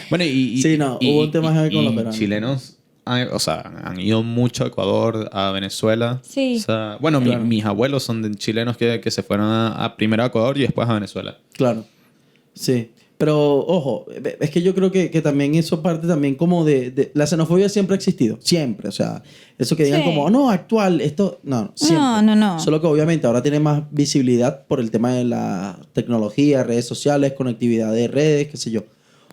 Bueno, Sí, no, hubo un tema heavy con los peruanos. chilenos, o sea, han ido mucho a Ecuador, a Venezuela. Sí. O sea, bueno, Claro. mis abuelos son de chilenos que se fueron primero a Ecuador y después a Venezuela. Claro, sí. Pero, ojo, es que yo creo que también eso parte también como de... La xenofobia siempre ha existido, siempre. O sea, eso que digan Sí. como, no, actual, esto... No, siempre. No. Solo que obviamente ahora tiene más visibilidad por el tema de la tecnología, redes sociales, conectividad de redes, qué sé yo.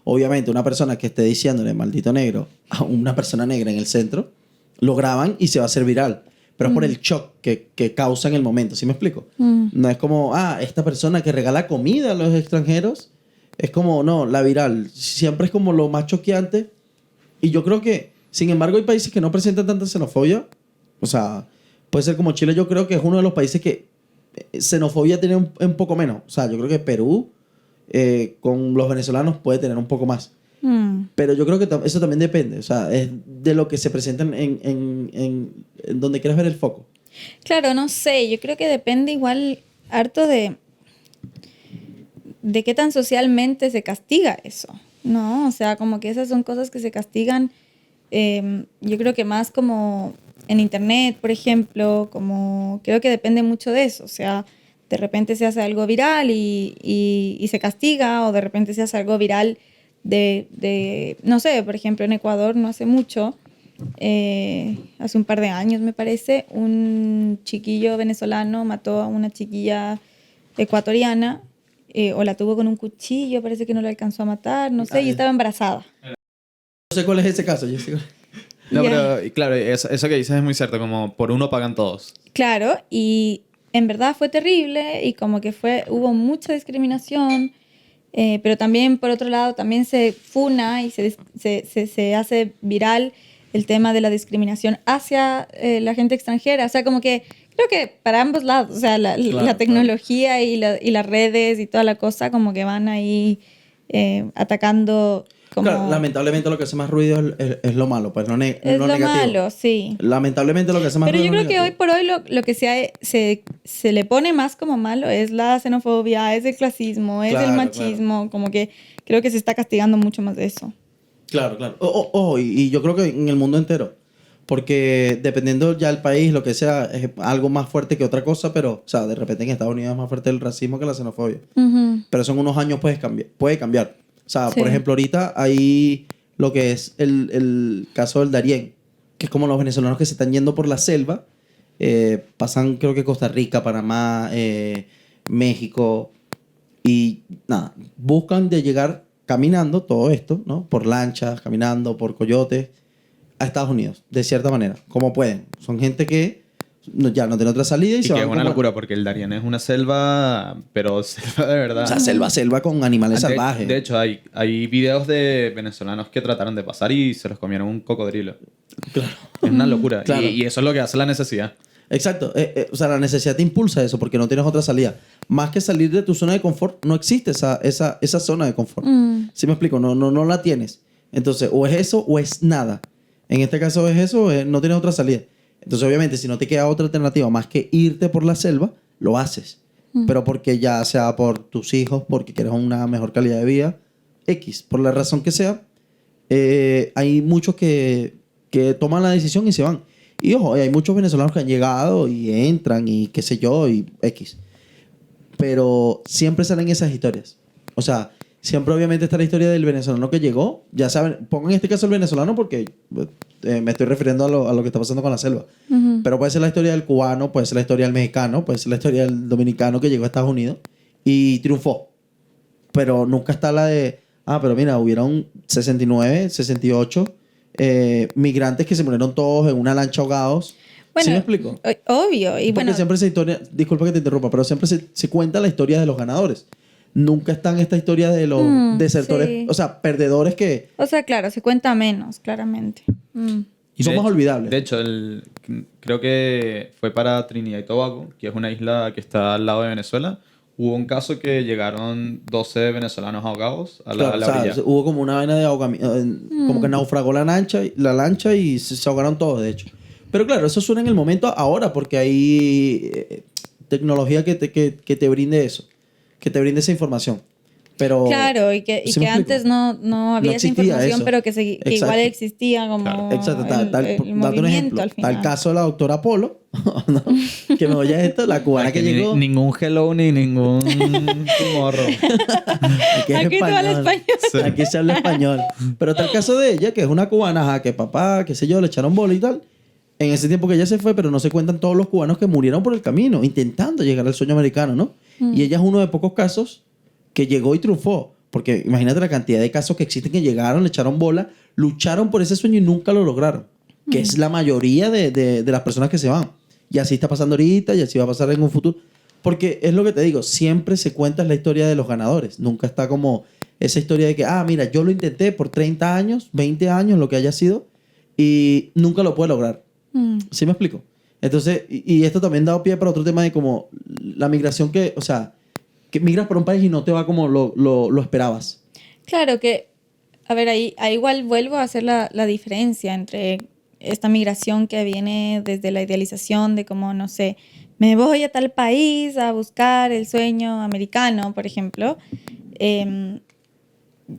Obviamente una persona que esté diciéndole maldito negro a una persona negra en el centro, lo graban y se va a hacer viral. Pero es por el shock que causa en el momento, ¿sí me explico? No es como, esta persona que regala comida a los extranjeros, es como, no, la viral. Siempre es como lo más choqueante. Y yo creo que, sin embargo, hay países que no presentan tanta xenofobia. O sea, puede ser como Chile, yo creo que es uno de los países que xenofobia tiene un poco menos. O sea, yo creo que Perú, con los venezolanos, puede tener un poco más. Pero yo creo que eso también depende. O sea, es de lo que se presenta en donde quieras ver el foco. Claro, no sé. Yo creo que depende igual harto de qué tan socialmente se castiga eso, ¿no? O sea, como que esas son cosas que se castigan, yo creo que más como en internet, por ejemplo, como creo que depende mucho de eso. O sea, de repente se hace algo viral y se castiga, o de repente se hace algo viral no sé, por ejemplo, en Ecuador no hace mucho hace un par de años, me parece, un chiquillo venezolano mató a una chiquilla ecuatoriana, o la tuvo con un cuchillo, parece que no la alcanzó a matar, no sé, y estaba embarazada. No sé cuál es ese caso. Yo sé cuál- No, Ya. pero y claro, eso que dices es muy cierto, como por uno pagan todos. Claro, y en verdad fue terrible y como que hubo mucha discriminación, pero también por otro lado también se funa y se hace viral el tema de la discriminación hacia la gente extranjera. O sea, como que creo que para ambos lados, o sea, la tecnología y las redes y toda la cosa como que van ahí atacando como... Claro, lamentablemente lo que hace más ruido es lo malo, pues no, es lo lo negativo. malo, sí. Lamentablemente lo que hace más Pero ruido yo es lo creo que hoy negativo. por hoy lo que se le pone más como malo es la xenofobia, es el clasismo, es el Claro, machismo, como que creo que se está castigando mucho más de eso. Claro, claro. Ojo, y yo creo que en el mundo entero. Porque dependiendo ya del país, lo que sea, es algo más fuerte que otra cosa, pero, o sea, de repente en Estados Unidos es más fuerte el racismo que la xenofobia. Ujú. Pero eso en unos años puede cambiar. O sea, Sí. por ejemplo, ahorita hay lo que es el caso del Darién, que es como los venezolanos que se están yendo por la selva, pasan creo que Costa Rica, Panamá, México, y nada, buscan de llegar caminando todo esto, ¿no? Por lanchas, caminando, por coyotes, a Estados Unidos, de cierta manera, como pueden. Son gente que ya no tiene otra salida y Y se que van es una como- locura, porque el Darien es una selva, pero selva de verdad. O sea, selva con animales De- salvajes. De hecho, hay videos de venezolanos que trataron de pasar y se los comieron un cocodrilo. Claro. Es una locura. Claro. Y eso es lo que hace la necesidad. Exacto. O sea, la necesidad te impulsa eso porque no tienes otra salida. Más que salir de tu zona de confort, no existe esa zona de confort. ¿Sí me explico? No la tienes. Entonces, o es eso o es nada. En este caso es eso, no tienes otra salida. Entonces, obviamente, si no te queda otra alternativa más que irte por la selva, lo haces. Pero porque ya sea por tus hijos, porque quieres una mejor calidad de vida, X, por la razón que sea, hay muchos que toman la decisión y se van. Y ojo, hay muchos venezolanos que han llegado y entran y qué sé yo, y X. Pero siempre salen esas historias. O sea, siempre obviamente está la historia del venezolano que llegó. Ya saben, pongo en este caso el venezolano porque me estoy refiriendo a lo que está pasando con la selva. Ujú. Pero puede ser la historia del cubano, puede ser la historia del mexicano, puede ser la historia del dominicano que llegó a Estados Unidos y triunfó. Pero nunca está la de, pero mira, hubieron 69, 68 migrantes que se murieron todos en una lancha ahogados. Bueno, ¿Sí me explico? Obvio. Y Porque bueno, siempre esa historia, disculpa que te interrumpa, pero siempre se cuenta la historia de los ganadores. Nunca están esta historia de los desertores, sí. o sea, perdedores que o sea, claro, se cuenta menos, claramente. Y son de más hecho- olvidables. De hecho, creo que fue para Trinidad y Tobago, que es una isla que está al lado de Venezuela. Hubo un caso que llegaron 12 venezolanos ahogados a Claro, la o sea, orilla. hubo como una vaina de ahogamiento, como que naufragó la lancha y se ahogaron todos, de hecho. Pero claro, eso suena en el momento ahora, porque hay tecnología que te brinde eso, que te brinde esa información. Pero, Claro, y que ¿sí me explico? antes no había esa existía información, eso. pero que igual Exacto. existía como Claro. Exacto, el date un movimiento ejemplo. al final. Tal caso de la doctora Polo, ¿no? Que me oye esto, la cubana que llegó. Ningún hello ni ningún morro. Aquí es Aquí tú hablas español. Aquí se habla español. Pero está el caso de ella, que es una cubana, ajá, que papá, qué sé yo, le echaron bola y tal. En ese tiempo que ella se fue, pero no se cuentan todos los cubanos que murieron por el camino, intentando llegar al sueño americano, ¿no? Y ella es uno de pocos casos que llegó y triunfó. Porque imagínate la cantidad de casos que existen que llegaron, le echaron bola, lucharon por ese sueño y nunca lo lograron. Que es la mayoría de las personas que se van. Y así está pasando ahorita y así va a pasar en un futuro. Porque es lo que te digo, siempre se cuenta la historia de los ganadores. Nunca está como esa historia de que, mira, yo lo intenté por 30 años, 20 años, lo que haya sido, y nunca lo pude lograr. ¿Sí me explico? Entonces, y esto también da pie para otro tema de como la migración que, o sea, que migras para un país y no te va como lo esperabas. Claro que, a ver, ahí igual vuelvo a hacer la diferencia entre esta migración que viene desde la idealización de como, no sé, me voy a tal país a buscar el sueño americano, por ejemplo, de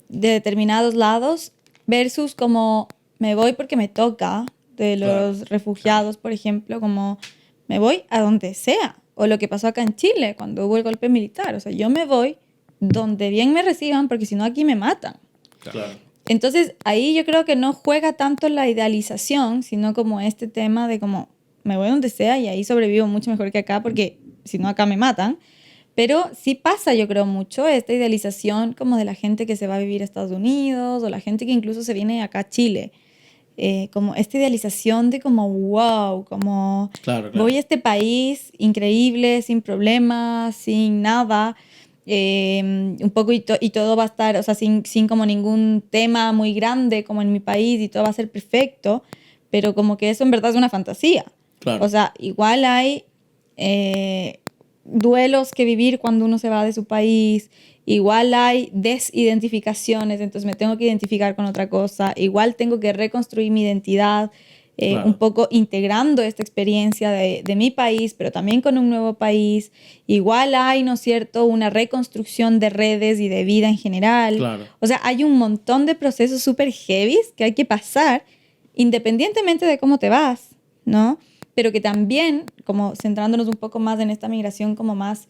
determinados lados, versus como me voy porque me toca, de los refugiados, por ejemplo, como me voy a donde sea. O lo que pasó acá en Chile cuando hubo el golpe militar. O sea, yo me voy donde bien me reciban porque si no aquí me matan. Claro. Entonces, ahí yo creo que no juega tanto la idealización, sino como este tema de como me voy donde sea y ahí sobrevivo mucho mejor que acá porque si no acá me matan. Pero sí pasa, yo creo, mucho esta idealización como de la gente que se va a vivir a Estados Unidos o la gente que incluso se viene acá a Chile. Como esta idealización de como, wow, como Claro, voy a este país increíble, sin problemas, sin nada, un poco y todo va a estar, o sea, sin como ningún tema muy grande como en mi país y todo va a ser perfecto, pero como que eso en verdad es una fantasía. Claro. O sea, igual hay duelos que vivir cuando uno se va de su país, igual hay desidentificaciones, entonces me tengo que identificar con otra cosa, igual tengo que reconstruir mi identidad, Claro. un poco integrando esta experiencia de mi país, pero también con un nuevo país, igual hay, ¿no es cierto?, una reconstrucción de redes y de vida en general. Claro. O sea, hay un montón de procesos súper heavy que hay que pasar independientemente de cómo te vas, ¿no? Pero que también, como centrándonos un poco más en esta migración como más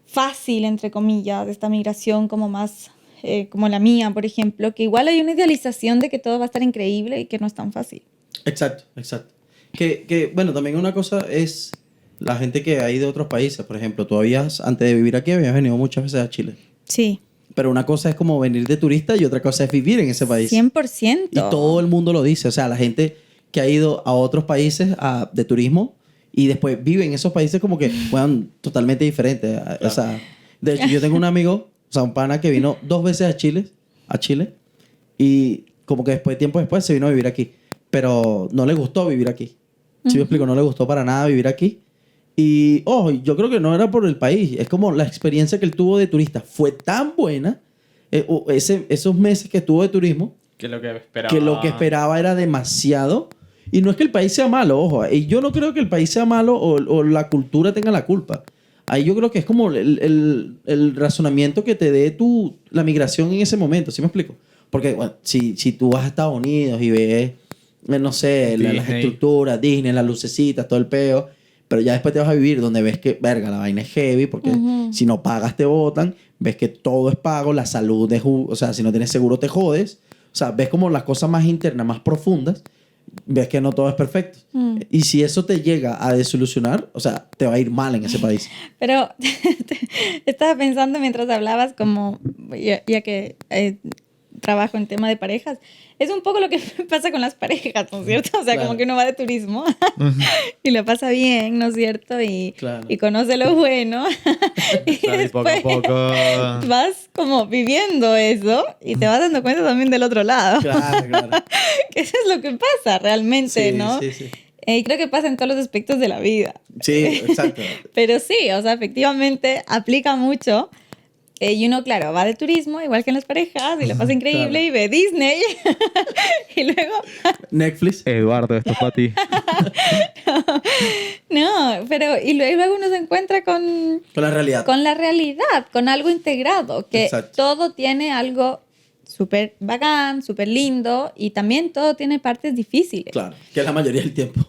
fácil, entre comillas, esta migración como más como la mía, por ejemplo, que igual hay una idealización de que todo va a estar increíble y que no es tan fácil. Exacto, exacto. Bueno, también una cosa es la gente que hay de otros países. Por ejemplo, tú antes de vivir aquí, habías venido muchas veces a Chile. Sí. Pero una cosa es como venir de turista y otra cosa es vivir en ese país. 100%. Y todo el mundo lo dice. O sea, la gente que ha ido a otros países de turismo y después vive en esos países como que, bueno, totalmente diferentes. Claro. O sea, de hecho, yo tengo un amigo, o sea, un pana que vino 2 veces a Chile, y como que tiempo después se vino a vivir aquí. Pero no le gustó vivir aquí. ¿Sí me explico? No le gustó para nada vivir aquí. Y, yo creo que no era por el país. Es como la experiencia que él tuvo de turista fue tan buena, esos meses que estuvo de turismo, Que lo que esperaba. que lo que esperaba era demasiado. Y no es que el país sea malo, ojo. Y yo no creo que el país sea malo o la cultura tenga la culpa. Ahí yo creo que es como el razonamiento que te dé la migración en ese momento. ¿Sí me explico? Porque bueno, si tú vas a Estados Unidos y ves, no sé, las Disney. estructuras, Disney, las lucecitas, todo el peo, pero ya después te vas a vivir donde ves que, verga, la vaina es heavy, porque si no pagas te botan, ves que todo es pago, la salud o sea, si no tienes seguro te jodes. O sea, ves como las cosas más internas, más profundas, ves que no todo es perfecto. Y si eso te llega a desilusionar, o sea, te va a ir mal en ese país. Pero estaba pensando mientras hablabas como, ya que trabajo en tema de parejas, es un poco lo que pasa con las parejas, ¿no es cierto? O sea, Claro. como que uno va de turismo y lo pasa bien, ¿no es cierto? Claro. Y conoce lo bueno y Claro, y poco a después poco. vas como viviendo eso y te vas dando cuenta también del otro lado. Claro, claro. Que eso es lo que pasa realmente, Sí, ¿no? sí, sí. Y creo que pasa en todos los aspectos de la vida. Sí, exacto. Pero sí, o sea, efectivamente aplica mucho. Y uno, claro, va de turismo, igual que en las parejas, y lo pasa increíble, Claro. y ve Disney. Y luego, Netflix. Eduardo, esto es para ti. no, pero y luego uno se encuentra con Con la realidad. con algo integrado, que Exacto. todo tiene algo súper bacán, súper lindo, y también todo tiene partes difíciles. Claro, que es la mayoría del tiempo.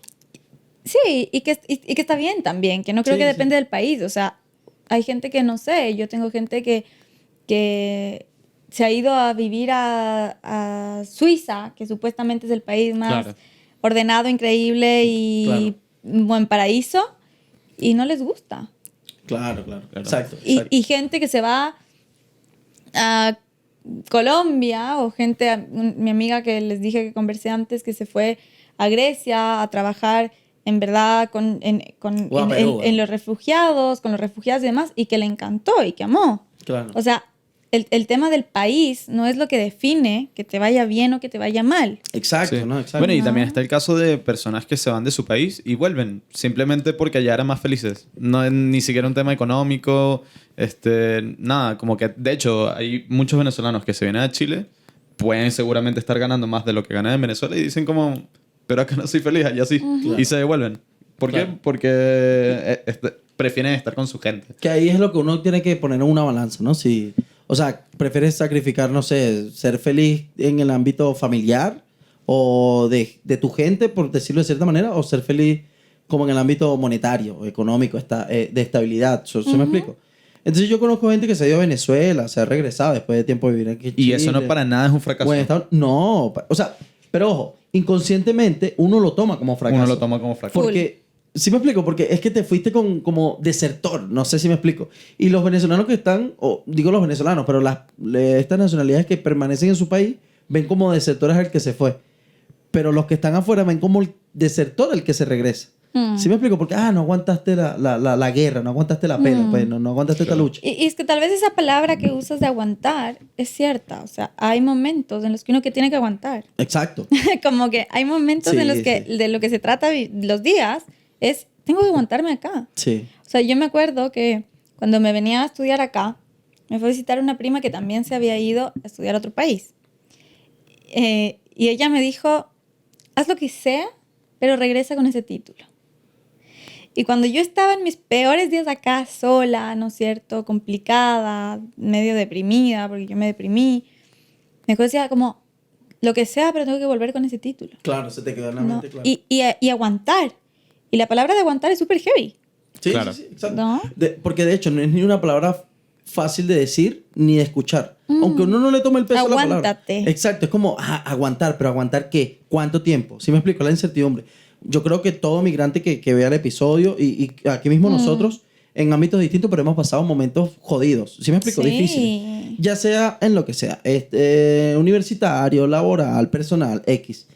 Sí, y que está bien también, que no creo Sí, que sí. depende del país. O sea, hay gente que no sé, yo tengo gente que se ha ido a vivir a Suiza, que supuestamente es el país más Claro. ordenado, increíble y buen paraíso, y no les gusta. Claro, claro. Claro. Exacto. Y, exacto. y gente que se va a Colombia, o mi amiga que les dije que conversé antes, que se fue a Grecia a trabajar en verdad O a Perú, en los refugiados, con los refugiados y demás, y que le encantó y que amó. Claro. O sea, el tema del país no es lo que define que te vaya bien o que te vaya mal. Exacto, Sí. ¿no? Exacto. Bueno, y No. también está el caso de personas que se van de su país y vuelven simplemente porque allá eran más felices. No es ni siquiera un tema económico, nada, como que de hecho hay muchos venezolanos que se vienen a Chile, pueden seguramente estar ganando más de lo que ganan en Venezuela y dicen como, pero acá no soy feliz, allá sí, Claro. y se devuelven. ¿Por Claro. qué? Porque prefieren estar con su gente. Que ahí es lo que uno tiene que poner en una balanza, ¿no? Si, o sea, prefieres sacrificar, no sé, ser feliz en el ámbito familiar o de tu gente, por decirlo de cierta manera, o ser feliz como en el ámbito monetario, económico, de estabilidad. ¿Sí me explico? Entonces yo conozco gente que se ha ido a Venezuela, se ha regresado después de tiempo de vivir aquí en Y eso no Chile. para nada es un fracaso. No, o sea, pero ojo, inconscientemente uno lo toma como fracaso. Uno lo toma como fracaso. Porque, ¿sí me explico? Porque es que te fuiste como desertor, no sé si me explico. Y los venezolanos que están, o digo los venezolanos, pero estas nacionalidades que permanecen en su país, ven como desertores al que se fue. Pero los que están afuera ven como el desertor el que se regresa. ¿Sí me explico? Porque, no aguantaste la guerra, no aguantaste la pena, pues, no aguantaste esta lucha. Y es que tal vez esa palabra que usas de aguantar es cierta. O sea, hay momentos en los que uno que tiene que aguantar. Exacto. Como que hay momentos Sí, en los que sí. de lo que se trata los días es, tengo que aguantarme acá. Sí. O sea, yo me acuerdo que cuando me venía a estudiar acá, me fue a visitar una prima que también se había ido a estudiar a otro país. Y ella me dijo, haz lo que sea, pero regresa con ese título. Y cuando yo estaba en mis peores días acá, sola, ¿no es cierto? Complicada, medio deprimida, porque yo me deprimí, me decía como, lo que sea, pero tengo que volver con ese título. Claro, se te quedó en la ¿No? mente, claro. Y aguantar. Y la palabra de aguantar es súper heavy. Sí, Claro. sí, exacto. ¿No? Porque de hecho no es ni una palabra fácil de decir ni de escuchar. Aunque uno no le tome el peso a la palabra. Aguántate. Exacto, es como aguantar, pero ¿aguantar qué? ¿Cuánto tiempo? ¿Sí me explico? La incertidumbre. Yo creo que todo migrante que vea el episodio y aquí mismo nosotros, en ámbitos distintos, pero hemos pasado momentos jodidos. ¿Sí me explico? Sí. Difíciles. Ya sea en lo que sea, universitario, laboral, personal, X.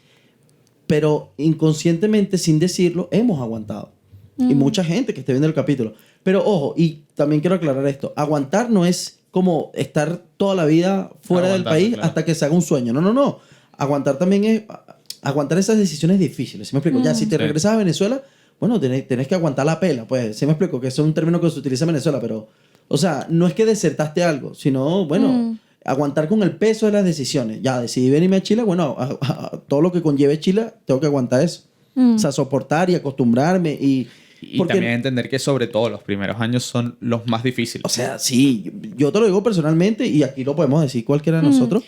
Pero inconscientemente, sin decirlo, hemos aguantado. Y mucha gente que esté viendo el capítulo. Pero ojo, y también quiero aclarar esto. Aguantar no es como estar toda la vida fuera del Aguantando, país claro. hasta que se haga un sueño. No. Aguantar también es aguantar esas decisiones difíciles. ¿Sí me explico? Ya, si te Sí. regresas a Venezuela, bueno, tenés que aguantar la pela. Pues, ¿sí me explico? Que eso es un término que se utiliza en Venezuela, pero... O sea, no es que desertaste algo, sino, bueno, aguantar con el peso de las decisiones. Ya, decidí venirme a Chile, bueno, todo lo que conlleve Chile, tengo que aguantar eso. O sea, soportar y acostumbrarme y... Y porque- también entender que sobre todo los primeros años son los más difíciles. O sea, sí, yo te lo digo personalmente y aquí lo podemos decir cualquiera de nosotros.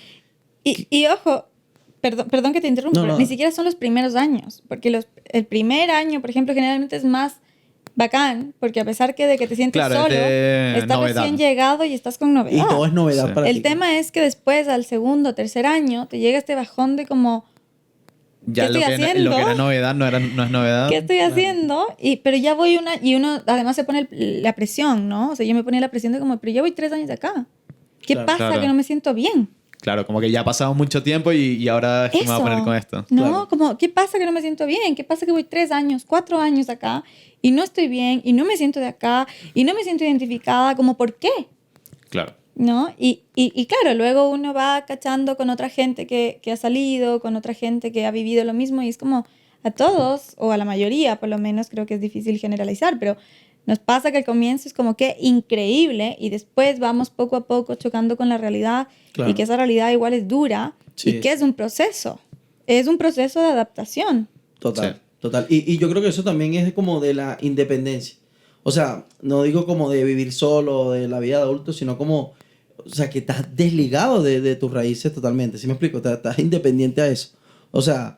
Y ojo, perdón que te interrumpa, No, pero no. ni siquiera son los primeros años. Porque el primer año, por ejemplo, generalmente es más bacán, porque a pesar de que te sientes Claro, es solo, de estás novedad. recién llegado y estás con novedad. Y todo es novedad Sí. para ti. El tema es que después, al segundo, tercer año, te llega este bajón de como, Ya ¿qué lo estoy que, haciendo? lo que era novedad no es novedad. ¿qué estoy haciendo? Pero ya voy y uno además se pone la presión, ¿no? O sea, yo me ponía la presión de como, pero ya voy 3 años acá. ¿Qué Claro, pasa claro. que no me siento bien? Claro, como que ya ha pasado mucho tiempo y ahora es que me voy a poner con esto. No, Claro. como, ¿qué pasa que no me siento bien? ¿Qué pasa que voy 3 años, 4 años acá y no estoy bien y no me siento de acá y no me siento identificada? Como, ¿por qué? Claro. ¿No? Y claro, luego uno va cachando con otra gente que ha salido, con otra gente que ha vivido lo mismo y es como a todos, o a la mayoría por lo menos, creo que es difícil generalizar, pero nos pasa que al comienzo es como que increíble y después vamos poco a poco chocando con la realidad Claro. y que esa realidad igual es dura Sí. y que es un proceso de adaptación. Total, Sí. total. Y yo creo que eso también es como de la independencia. O sea, no digo como de vivir solo, de la vida de adulto, sino como, o sea, que estás desligado de tus raíces totalmente. ¿Sí me explico? Estás independiente a eso. O sea,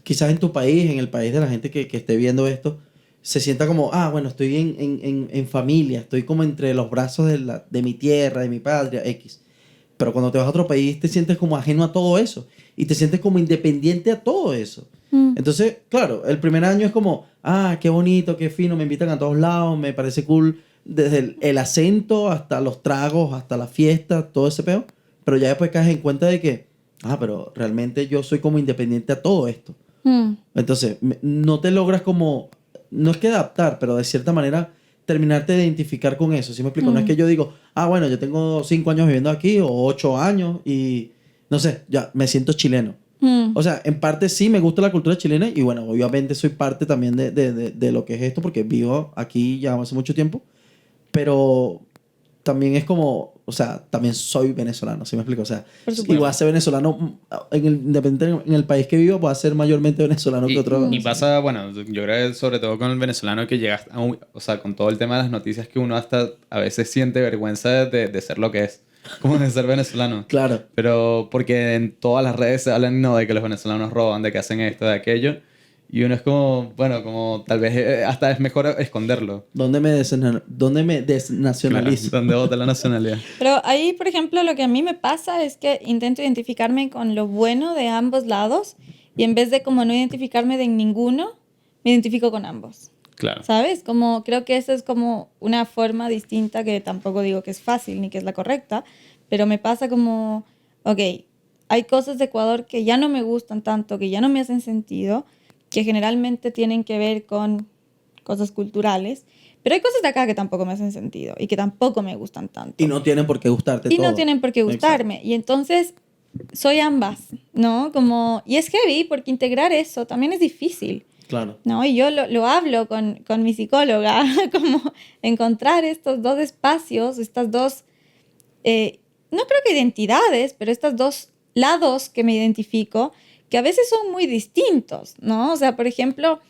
quizás en tu país, en el país de la gente que esté viendo esto, se sienta como, bueno, estoy en familia, estoy como entre los brazos de mi tierra, de mi patria, X. Pero cuando te vas a otro país te sientes como ajeno a todo eso y te sientes como independiente a todo eso. Entonces, claro, el primer año es como, qué bonito, qué fino, me invitan a todos lados, me parece cool, desde el acento hasta los tragos, hasta la fiesta, todo ese peo. Pero ya después caes en cuenta de que, pero realmente yo soy como independiente a todo esto. Entonces, no te logras como, no es que adaptar, pero de cierta manera terminarte de identificar con eso. ¿Sí me explico? No es que yo digo, bueno, yo tengo 5 años viviendo aquí o 8 años y, no sé, ya me siento chileno. O sea, en parte sí me gusta la cultura chilena y bueno, obviamente soy parte también de lo que es esto porque vivo aquí ya hace mucho tiempo, pero también es como, o sea, también soy venezolano, ¿sí me explico? O sea, Por supuesto. y voy a ser venezolano, independiente en el país que vivo, voy a ser mayormente venezolano que otro. Y pasa, bueno, yo creo que sobre todo con el venezolano que llega, o sea, con todo el tema de las noticias que uno hasta a veces siente vergüenza de ser lo que es, como de ser venezolano. Claro. Pero porque en todas las redes se hablan, no, de que los venezolanos roban, de que hacen esto, de aquello. Y uno es como, bueno, como tal vez hasta es mejor esconderlo. ¿Dónde me desnacionalizo? Claro, donde vota la nacionalidad. Pero ahí, por ejemplo, lo que a mí me pasa es que intento identificarme con lo bueno de ambos lados y en vez de como no identificarme de ninguno, me identifico con ambos. Claro. ¿Sabes? Como creo que esa es como una forma distinta que tampoco digo que es fácil ni que es la correcta, pero me pasa como, ok, hay cosas de Ecuador que ya no me gustan tanto, que ya no me hacen sentido, que generalmente tienen que ver con cosas culturales, pero hay cosas de acá que tampoco me hacen sentido y que tampoco me gustan tanto. Y no tienen por qué gustarte Y todo. no tienen por qué gustarme. Exacto. Y entonces soy ambas, ¿no? Como, y es heavy porque integrar eso también es difícil. Claro. ¿No? Y yo lo hablo con mi psicóloga, como encontrar estos dos espacios, estas dos, no creo que identidades, pero estos dos lados que me identifico, que a veces son muy distintos, ¿no? O sea, por ejemplo,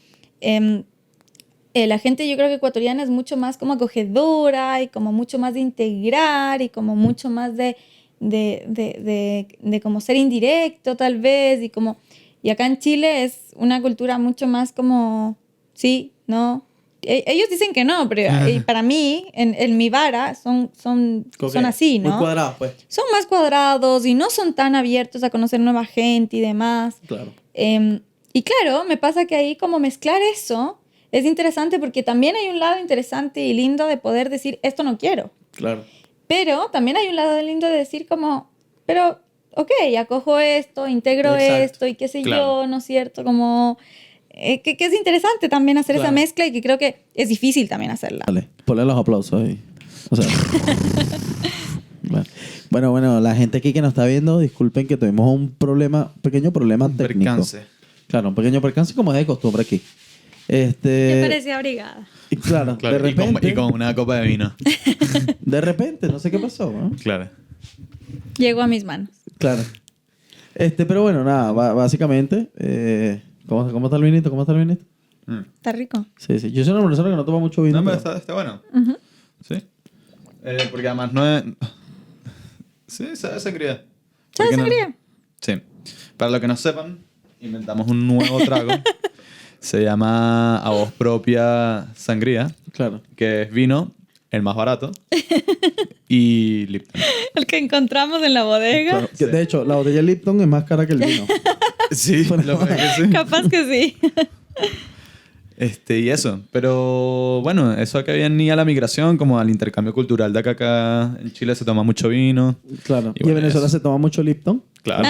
la gente yo creo que ecuatoriana es mucho más como acogedora y como mucho más de integrar y como mucho más de como ser indirecto tal vez y como... Y acá en Chile es una cultura mucho más como, sí, no. Ellos dicen que no, pero para mí, en mi vara, son así, ¿no? Muy cuadrados, pues. Son más cuadrados y no son tan abiertos a conocer nueva gente y demás. Claro. Y claro, me pasa que ahí como mezclar eso es interesante porque también hay un lado interesante y lindo de poder decir, esto no quiero. Claro. Pero también hay un lado lindo de decir como, pero... ok, acojo esto, integro Exacto. esto y qué sé Claro. yo, ¿no es cierto? Como que es interesante también hacer esa Claro. mezcla y que creo que es difícil también hacerla. Dale, ponle los aplausos ahí. O sea. bueno, la gente aquí que nos está viendo, disculpen que tuvimos un pequeño problema técnico. Percance. Claro, un pequeño percance como es de costumbre aquí. Me parecía abrigada. Y claro, Claro, de repente, y con una copa de vino. de repente, no sé qué pasó, ¿no? Claro. Llegó a mis manos. Claro. Pero bueno, nada, básicamente, ¿cómo está el vinito? ¿Cómo está el vinito? Mm. Está rico. Sí, sí. Yo soy una persona que no toma mucho vino. No, pero pero- está bueno. Ujú. Sí. Porque además no es... Sí, sabe sangría. ¿Sabe Porque no- sangría? Sí. Para los que no sepan, inventamos un nuevo trago. Se llama A Voz Propia Sangría, Claro. que es vino, el más barato, y Lipton. El que encontramos en la bodega. Claro, que de hecho, la botella de Lipton es más cara que el vino. Sí, lo que sí. Capaz que sí. Y eso. Pero bueno, eso que venía a la migración, como al intercambio cultural de acá en Chile se toma mucho vino. Claro. Y Y, bueno, en Venezuela eso. se toma mucho Lipton. Claro.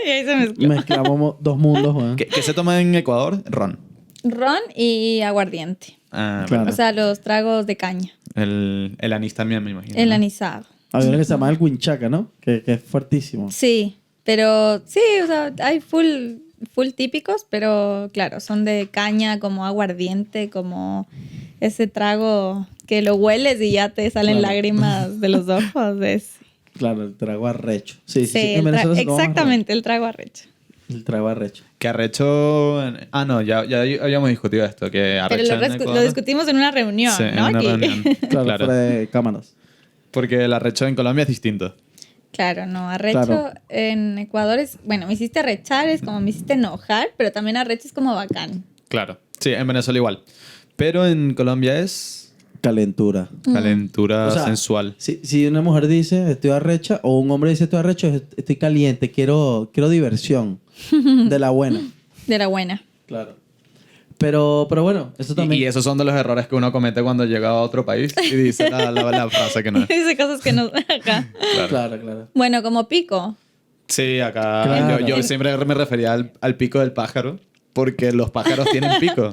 Y ahí se mezcló. Mezclamos dos mundos, weón. ¿Qué se toma en Ecuador? Ron. Ron y aguardiente. Ah, Claro. O sea, los tragos de caña. el anís también, me imagino. El ¿no? anisado. Había uno que se llama el Huinchaca, ¿no? Que es fuertísimo. Sí, pero sí, o sea, hay full típicos, pero claro, son de caña, como aguardiente, como ese trago que lo hueles y ya te salen Claro. lágrimas de los ojos. Claro, el trago arrecho. Sí, sí, Sí, sí. En Venezuela se toma más exactamente, el trago arrecho. ron. El trago arrecho. Que arrecho... Ah, no, ya habíamos discutido esto. Que Pero arrecho en lo Ecuador- discutimos en una reunión, Sí, en ¿no? una Aquí. reunión. Claro, Claro. fuera de cámaras. Porque el arrecho en Colombia es distinto. Claro, no, arrecho Claro. en Ecuador es, bueno, me hiciste arrechar, es como me hiciste enojar, pero también arrecho es como bacán. Claro. Sí, en Venezuela igual. Pero en Colombia es Calentura. calentura O sea, sensual. Si una mujer dice estoy arrecha o un hombre dice estoy arrecho, estoy caliente, quiero diversión. De la buena. De la buena. Claro. Pero bueno, eso también. Y esos son de los errores que uno comete cuando llega a otro país y dice la frase que no es. Dice cosas que no acá. Claro, claro. Bueno, como pico. Sí, acá Claro. yo siempre me refería al pico del pájaro porque los pájaros tienen pico.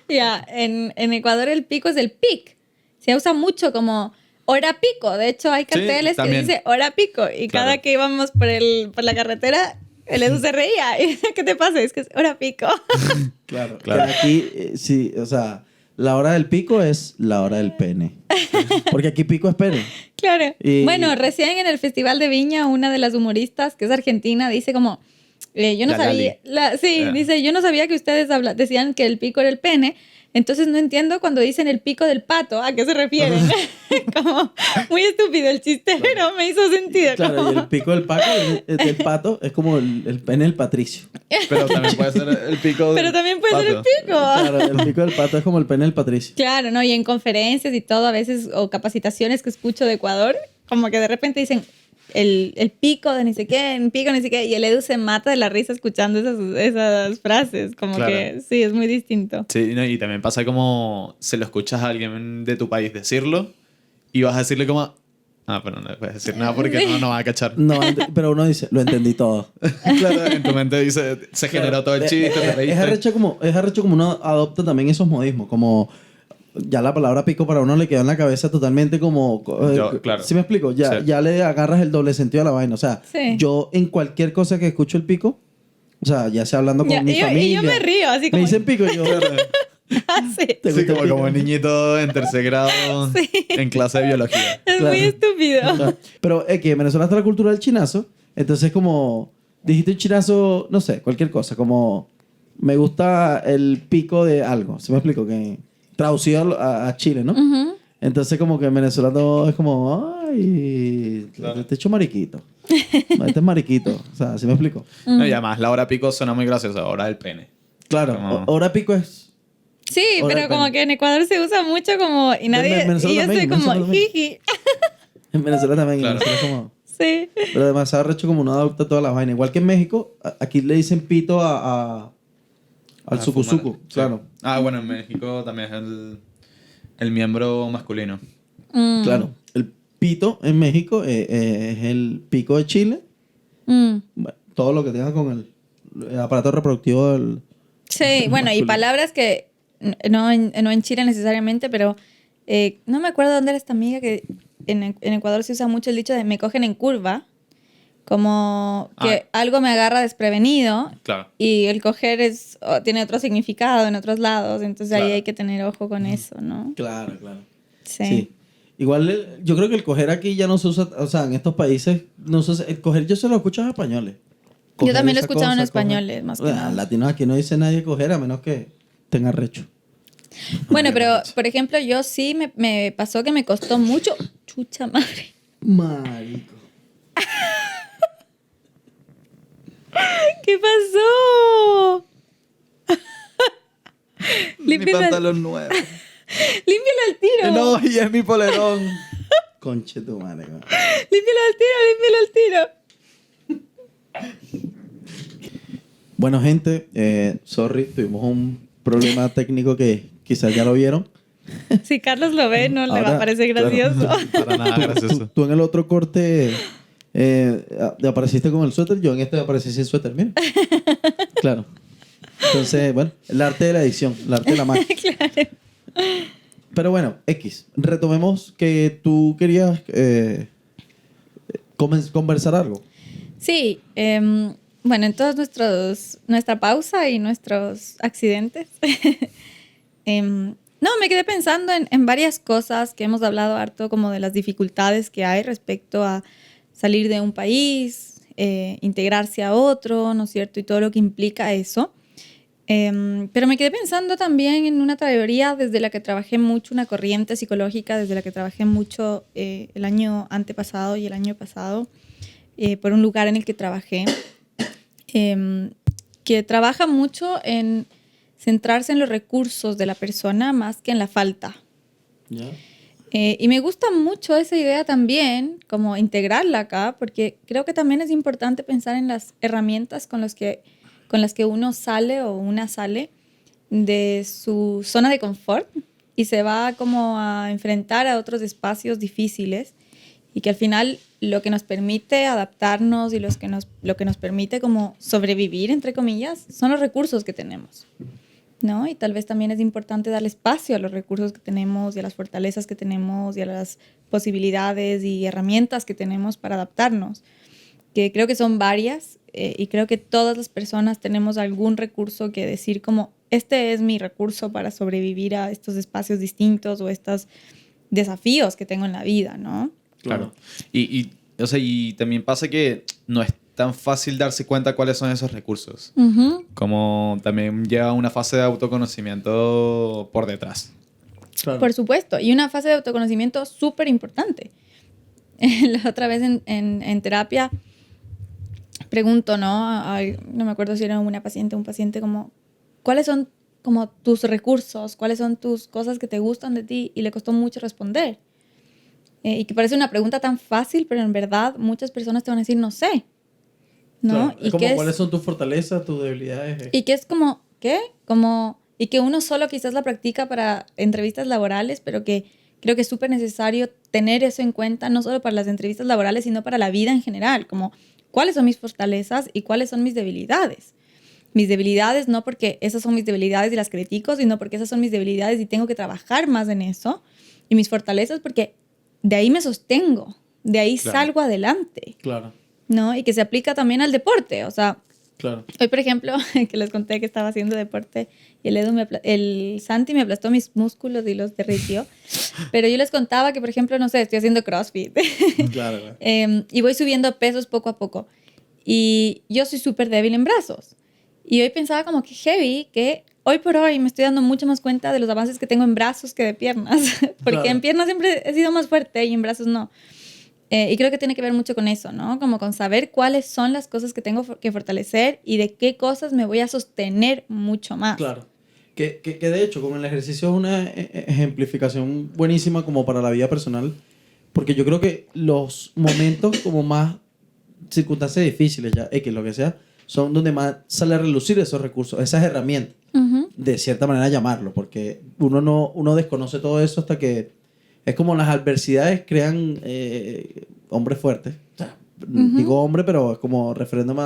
Ya, en Ecuador el pico es el pic. Se usa mucho como hora pico. De hecho, hay carteles que también. dice hora pico. Y Claro. cada que íbamos por la carretera, el Edu se reía. Y decía, ¿qué te pasa? Es que es hora pico. Claro. Claro. Que aquí, sí, o sea, la hora del pico es la hora del pene. Porque aquí pico es pene. Claro. Y- Bueno, recién en el Festival de Viña, una de las humoristas, que es argentina, dice como, yo no La sabía, Lali. sí, Yeah. dice, yo no sabía que ustedes decían que el pico era el pene, Entonces no entiendo cuando dicen el pico del pato, ¿a qué se refieren? Como muy estúpido el chiste, pero me hizo sentido. Claro, como- y el pico del pato es como el pene del patricio. Pero también puede ser el pico Pero del también puede ser el pato. pico. Claro, el pico del pato es como el pene del patricio. Claro, ¿no? Y en conferencias y todo, a veces, o capacitaciones que escucho de Ecuador, como que de repente dicen el pico de ni sé qué, el pico de ni sé qué, y el Edu se mata de la risa escuchando esas frases, como Claro. que sí, es muy distinto. Sí, no, y también pasa como se lo escuchas a alguien de tu país decirlo y vas a decirle como... Ah, pero no le puedes decir nada porque no va a cachar. No, pero uno dice, lo entendí todo. Claro, en tu mente dice, se generó todo el chiste, te Es reíste. arrecho como uno adopta también esos modismos, como ya la palabra pico para uno le quedó en la cabeza totalmente como... Claro. ¿Sí me explico? Ya, Sí. ya le agarras el doble sentido a la vaina. O sea, Sí. yo en cualquier cosa que escucho el pico, o sea, ya sea hablando con Ya, mi y yo familia... me río, así como... Me dicen pico y yo... Sí. ¿Te Sí, gusta el como, pico? como un niñito en tercer grado Sí. en clase de biología. Es Claro. muy estúpido. Claro. Pero es que en Venezuela está la cultura del chinazo. Entonces, como dijiste un chinazo, no sé, cualquier cosa. Como me gusta el pico de algo. ¿Sí me explico? Que traducido a Chile, ¿no? Ujú. Entonces, como que en Venezuela todo es como, ay, Claro. te echo mariquito. Este es mariquito. O sea, ¿sí me explico? No, y además la hora pico suena muy graciosa, hora del pene. Claro, Como- ahora pico es. Sí, Ahora pero como depende. que en Ecuador se usa mucho como... Y nadie... Venezuela Y yo también, estoy como... Venezuela también. Jiji. En Venezuela también. Claro. En Venezuela es como. Sí. Pero demasiado recho como uno adopta todas las vainas. Igual que en México, aquí le dicen pito al Ah, sucusucu, fumar. Sí. claro. Ah, bueno, en México también es el miembro masculino. Mm. Claro. El pito en México es el pico de Chile. Mm. Bueno, todo lo que tenga con el aparato reproductivo del... Sí, bueno, y masculino. palabras que no en Chile necesariamente, pero no me acuerdo dónde era esta amiga que en Ecuador se usa mucho el dicho de me cogen en curva, como que algo me agarra desprevenido Claro. y el coger tiene otro significado en otros lados, entonces ahí Claro. hay que tener ojo con eso, ¿no? Claro, claro. Sí. Sí. Igual yo creo que el coger aquí ya no se usa, o sea, en estos países no se usa, el coger yo se lo escucho en españoles. Yo también lo he esa escuchado en cosa, españoles, más que nada. Latinos aquí no dice nadie coger a menos que tenga recho. Bueno, pero por ejemplo, yo sí me pasó que me costó mucho. Chucha madre. Marico. ¿Qué pasó? Mi Límpialo al- pantalón nuevo. límpialo al tiro. No, y es mi polerón. Conche tu madre. güey. Límpialo al tiro. Bueno, gente, sorry, tuvimos un problema técnico que quizás ya lo vieron. Si Carlos lo ve, no le va a Ahora, parecer claro. gracioso. Para nada gracioso. Tú en el otro corte apareciste con el suéter, yo en este aparecí sin suéter, mira. Claro. Entonces, bueno, el arte de la edición, el arte de la magia. Claro. Pero bueno, X, retomemos que tú querías conversar algo. Sí, bueno, en todos nuestra pausa y nuestros accidentes, no, me quedé pensando en varias cosas que hemos hablado harto, como de las dificultades que hay respecto a salir de un país, integrarse a otro, ¿no es cierto? Y todo lo que implica eso. Pero me quedé pensando también en una teoría desde la que trabajé mucho, una corriente psicológica desde la que trabajé mucho el año antepasado y el año pasado, por un lugar en el que trabajé, que trabaja mucho en centrarse en los recursos de la persona más que en la falta. ¿Ya? Y me gusta mucho esa idea también, como integrarla acá, porque creo que también es importante pensar en las herramientas con las que uno sale o una sale de su zona de confort y se va como a enfrentar a otros espacios difíciles y que al final lo que nos permite adaptarnos y lo que nos permite como sobrevivir, entre comillas, son los recursos que tenemos, ¿no? Y tal vez también es importante darle espacio a los recursos que tenemos y a las fortalezas que tenemos y a las posibilidades y herramientas que tenemos para adaptarnos, que creo que son varias y creo que todas las personas tenemos algún recurso que decir como, este es mi recurso para sobrevivir a estos espacios distintos o estos desafíos que tengo en la vida, ¿no? Claro. O sea, y también pasa que no es tan fácil darse cuenta cuáles son esos recursos. Ujú. Como también lleva una fase de autoconocimiento por detrás. Claro. Por supuesto. Y una fase de autoconocimiento súper importante. La otra vez en terapia pregunto, ¿no? No me acuerdo si era una paciente o un paciente, como, ¿cuáles son como tus recursos? ¿Cuáles son tus cosas que te gustan de ti? Y le costó mucho responder. Y que parece una pregunta tan fácil, pero en verdad muchas personas te van a decir, no sé. ¿No? Claro. Y Es como que cuáles son tus fortalezas, tus debilidades. y que es como, ¿qué? Como, y que uno solo quizás la practica para entrevistas laborales, pero que creo que es súper necesario tener eso en cuenta, no solo para las entrevistas laborales, sino para la vida en general, como cuáles son mis fortalezas y cuáles son mis debilidades. Mis debilidades no porque esas son mis debilidades y las critico, sino porque esas son mis debilidades y tengo que trabajar más en eso. Y mis fortalezas porque de ahí me sostengo, de ahí Claro. salgo adelante, Claro, ¿no? Y que se aplica también al deporte, o sea, claro. hoy, por ejemplo, que les conté que estaba haciendo deporte y el Santi me aplastó mis músculos y los derritió. Pero yo les contaba que, por ejemplo, no sé, estoy haciendo CrossFit Claro, claro. y voy subiendo pesos poco a poco. Y yo soy súper débil en brazos. Y hoy pensaba como que heavy, que hoy por hoy me estoy dando mucho más cuenta de los avances que tengo en brazos que de piernas. Porque Claro. en piernas siempre he sido más fuerte y en brazos no. Y creo que tiene que ver mucho con eso, ¿no? Como con saber cuáles son las cosas que tengo que fortalecer y de qué cosas me voy a sostener mucho más. Claro. Que de hecho, con el ejercicio es una ejemplificación buenísima como para la vida personal, porque yo creo que los momentos como más circunstancias difíciles, ya X, lo que sea, son donde más sale a relucir esos recursos, esas herramientas, Ujú. de cierta manera llamarlo, porque uno desconoce todo eso hasta que es como las adversidades crean hombres fuertes. O sea, digo hombre, pero es como refiriéndome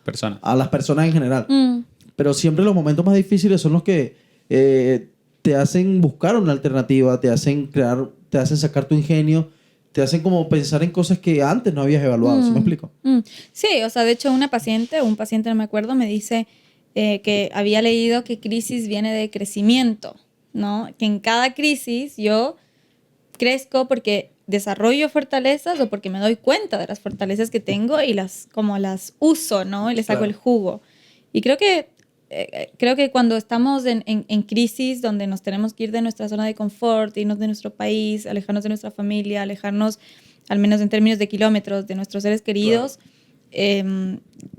Persona. a las personas en general. Mm. Pero siempre los momentos más difíciles son los que te hacen buscar una alternativa, te hacen crear, te hacen sacar tu ingenio, te hacen como pensar en cosas que antes no habías evaluado. ¿Sí me explico? Sí, o sea, de hecho un paciente, no me acuerdo, me dice que había leído que crisis viene de crecimiento, ¿no? Que en cada crisis yo crezco porque desarrollo fortalezas o porque me doy cuenta de las fortalezas que tengo y como las uso, ¿no? Y les hago Claro. el jugo. Y creo que cuando estamos en crisis, donde nos tenemos que ir de nuestra zona de confort, irnos de nuestro país, alejarnos de nuestra familia, alejarnos, al menos en términos de kilómetros, de nuestros seres queridos,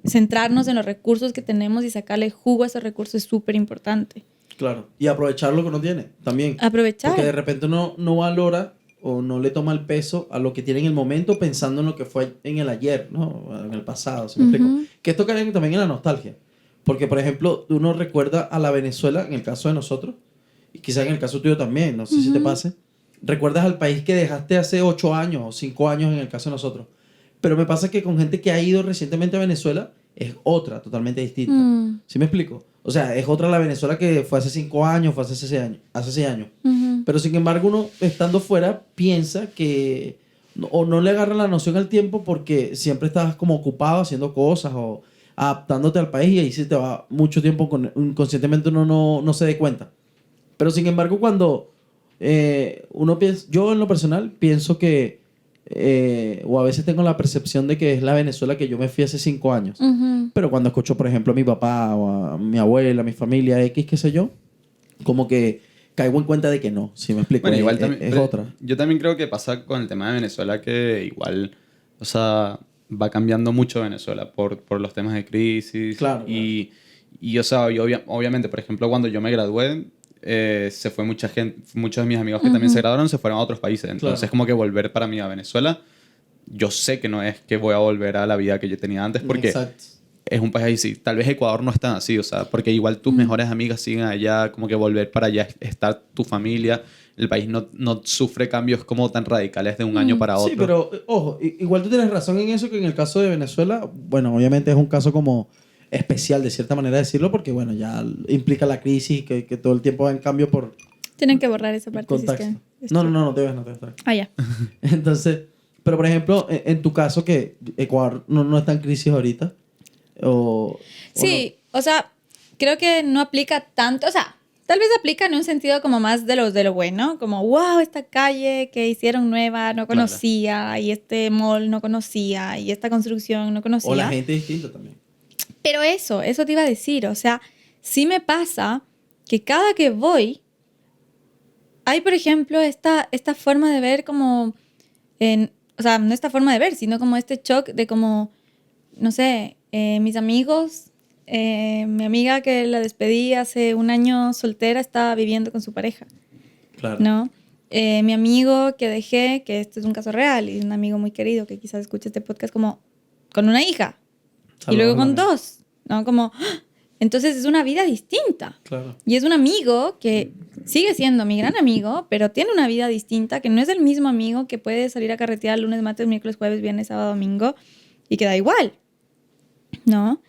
centrarnos en los recursos que tenemos y sacarle jugo a esos recursos es súper importante. Claro. Y aprovechar lo que uno tiene también. Aprovechar. Porque de repente uno no valora o no le toma el peso a lo que tiene en el momento pensando en lo que fue en el ayer, ¿no? En el pasado, ¿sí me explico? Que esto cae también en la nostalgia. Porque, por ejemplo, uno recuerda a la Venezuela, en el caso de nosotros, y quizás en el caso tuyo también, no sé si te pase, recuerdas al país que dejaste hace 8 años o 5 años en el caso de nosotros. Pero me pasa que con gente que ha ido recientemente a Venezuela es otra, totalmente distinta. ¿Sí me explico? O sea, es otra la Venezuela que fue hace 5 años, fue hace 6 años. Hace 6 años. Pero sin embargo, uno estando fuera piensa que o no le agarra la noción al tiempo porque siempre estás como ocupado haciendo cosas o adaptándote al país y ahí se te va mucho tiempo, inconscientemente uno no se dé cuenta. Pero sin embargo, cuando uno piensa, yo en lo personal pienso que, o a veces tengo la percepción de que es la Venezuela que yo me fui hace 5 años. Pero cuando escucho, por ejemplo, a mi papá o a mi abuela, a mi familia X, qué sé yo, como que caigo en cuenta de que no, si me explico. Bueno, igual es, también, es pero otra. yo también creo que pasa con el tema de Venezuela que igual, o sea, va cambiando mucho Venezuela por los temas de crisis. Claro, y o sea, obviamente, por ejemplo, cuando yo me gradué, se fue mucha gente, muchos de mis amigos que también se graduaron se fueron a otros países. Entonces, Claro. como que volver para mí a Venezuela, yo sé que no es que voy a volver a la vida que yo tenía antes porque Exacto. es un país así. Tal vez Ecuador no es tan así, o sea, porque igual tus mejores amigas siguen allá, como que volver para allá estar tu familia. El país no sufre cambios como tan radicales de un año para otro. Sí, pero ojo, igual tú tienes razón en eso, que en el caso de Venezuela, bueno, obviamente es un caso como especial de cierta manera decirlo, porque bueno, ya implica la crisis, que todo el tiempo va en cambio por Tienen que borrar esa parte. Si es contexto. que No te ves. Ah, ya. Entonces, pero por ejemplo, en tu caso que Ecuador no está en crisis ahorita, o Sí, o sea, creo que no aplica tanto, o sea, tal vez aplica en un sentido como más de lo bueno, como, wow, esta calle que hicieron nueva no conocía, y este mall no conocía, y esta construcción no conocía. O la gente distinta también. Pero eso te iba a decir, o sea, sí me pasa que cada que voy, hay, por ejemplo, esta forma de ver como, o sea, no esta forma de ver, sino como este shock de como, no sé, mis amigos, mi amiga que la despedí hace un año soltera estaba viviendo con su pareja, Claro. ¿no? Mi amigo que dejé, que este es un caso real, y un amigo muy querido que quizás escuche este podcast como con una hija, y luego con dos, ¿no? Como, ¡ah! Entonces es una vida distinta. Claro. Y es un amigo que sigue siendo mi gran amigo, pero tiene una vida distinta, que no es el mismo amigo que puede salir a carretear lunes, martes, miércoles, jueves, viernes, sábado, domingo, y que da igual, ¿no?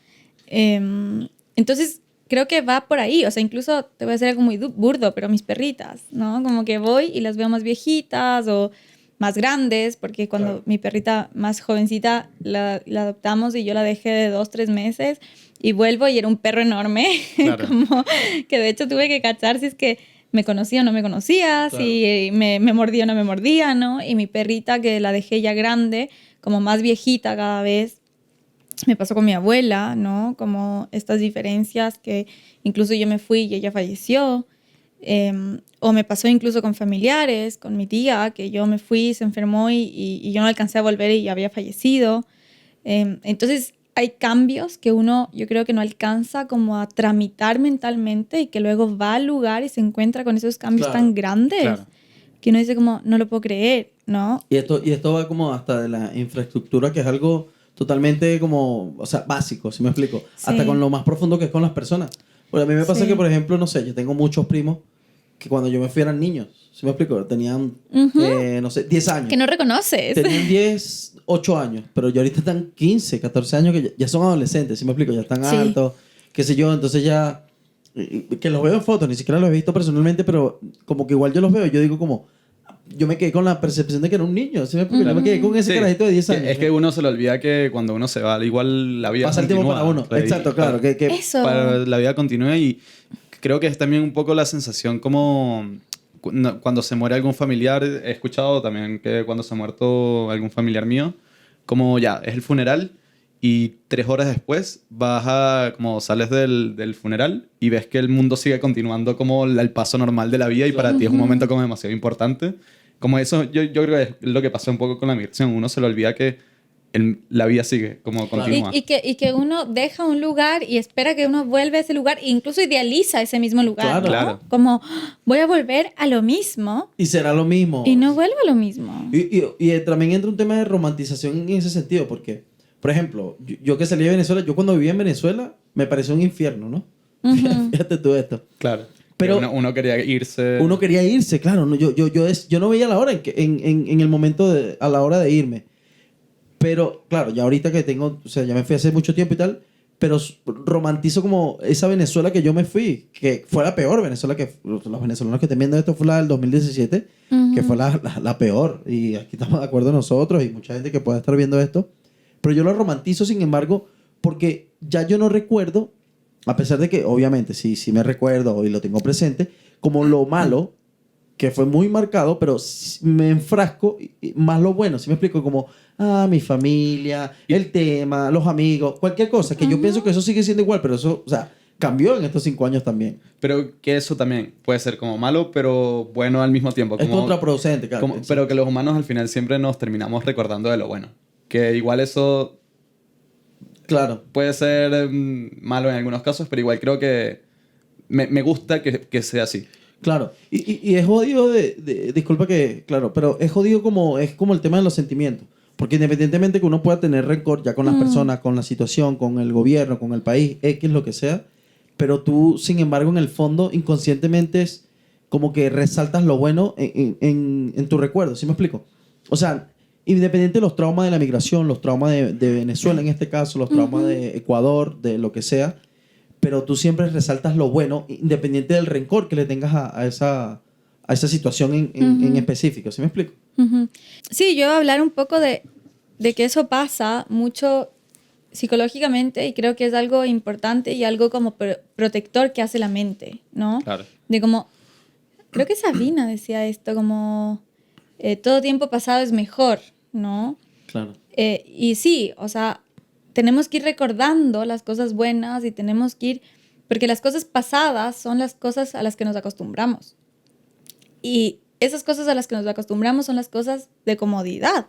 Entonces creo que va por ahí. O sea, incluso te voy a hacer algo muy burdo, pero mis perritas, ¿no? Como que voy y las veo más viejitas o más grandes, porque cuando mi perrita más jovencita la adoptamos y yo la dejé de 2, 3 meses y vuelvo y era un perro enorme, como que de hecho tuve que cachar si es que me conocía o no me conocía, si me mordía o no me mordía, ¿no? Y mi perrita que la dejé ya grande, como más viejita cada vez, me pasó con mi abuela, ¿no? Como estas diferencias que incluso yo me fui y ella falleció. O me pasó incluso con familiares, con mi tía, que yo me fui, se enfermó y yo no alcancé a volver y ya había fallecido. Entonces hay cambios que uno, yo creo que no alcanza como a tramitar mentalmente y que luego va al lugar y se encuentra con esos cambios tan grandes que uno dice como, no lo puedo creer, ¿no? Y esto va como hasta de la infraestructura, que es algo totalmente como, o sea, básico, ¿sí me explico? Hasta con lo más profundo que es con las personas. Porque a mí me pasa que, por ejemplo, no sé, yo tengo muchos primos que cuando yo me fui eran niños, ¿sí me explico? Tenían, no sé, 10 años. Que no reconoces. Tenían 10, 8 años, pero ya ahorita están 15, 14 años que ya son adolescentes, ¿sí me explico? Ya están altos, qué sé yo, entonces ya, que los veo en fotos, ni siquiera los he visto personalmente, pero como que igual yo los veo, yo digo como, yo me quedé con la percepción de que era un niño, ¿sí me explico? Yo me quedé con ese carajito de 10 años. Es que uno se le olvida que cuando uno se va, igual la vida pasa el tiempo para uno. Exacto, claro. Eso. Para la vida continúa, y creo que es también un poco la sensación como cuando se muere algún familiar. He escuchado también que cuando se ha muerto algún familiar mío, como ya, es el funeral y 3 horas después como sales del funeral y ves que el mundo sigue continuando como el paso normal de la vida, y para ti es un momento como demasiado importante. Como eso, yo creo que es lo que pasó un poco con la migración. Uno se le olvida que la vida sigue, como continúa. Y que uno deja un lugar y espera que uno vuelva a ese lugar e incluso idealiza ese mismo lugar, ¿no? Claro. Como, voy a volver a lo mismo. Y será lo mismo. Y no vuelvo a lo mismo. Y también entra un tema de romantización en ese sentido, porque, por ejemplo, yo que salí de Venezuela, yo cuando vivía en Venezuela, me pareció un infierno, ¿no? Fíjate tú esto. Claro. Pero uno quería irse. Uno quería irse, claro. No, yo no veía la hora en el momento a la hora de irme. Pero, claro, ya ahorita que tengo, o sea, ya me fui hace mucho tiempo y tal, pero romantizo como esa Venezuela que yo me fui, que fue la peor Venezuela, que los venezolanos que estén viendo esto fue la del 2017, que fue la peor. Y aquí estamos de acuerdo nosotros y mucha gente que pueda estar viendo esto. Pero yo lo romantizo, sin embargo, porque ya yo no recuerdo, a pesar de que obviamente sí me recuerdo y lo tengo presente, como lo malo, que fue muy marcado, pero me enfrasco más lo bueno, ¿sí me explico? Como, mi familia, el tema, los amigos, cualquier cosa, que yo pienso que eso sigue siendo igual, pero eso, o sea, cambió en estos 5 años también. Pero que eso también puede ser como malo, pero bueno al mismo tiempo. Es contraproducente, claro. Pero que los humanos al final siempre nos terminamos recordando de lo bueno. Que igual eso... Claro. Puede ser malo en algunos casos, pero igual creo que me gusta que sea así. Claro. Y es jodido disculpa que... Claro, pero es jodido es como el tema de los sentimientos. Porque independientemente que uno pueda tener rencor ya con las personas, con la situación, con el gobierno, con el país, X, lo que sea, pero tú, sin embargo, en el fondo, inconscientemente es como que resaltas lo bueno en tu recuerdo. ¿Sí me explico? O sea, independiente de los traumas de la migración, los traumas de Venezuela en este caso, los traumas de Ecuador, de lo que sea, pero tú siempre resaltas lo bueno, independiente del rencor que le tengas a esa situación en específico. ¿Sí me explico? Sí, yo voy a hablar un poco de que eso pasa mucho psicológicamente, y creo que es algo importante y algo como protector que hace la mente, ¿no? Claro. De como, creo que Sabina decía esto, como todo tiempo pasado es mejor, ¿no? Claro. Y sí, o sea, tenemos que ir recordando las cosas buenas y tenemos que ir, porque las cosas pasadas son las cosas a las que nos acostumbramos. Y esas cosas a las que nos acostumbramos son las cosas de comodidad,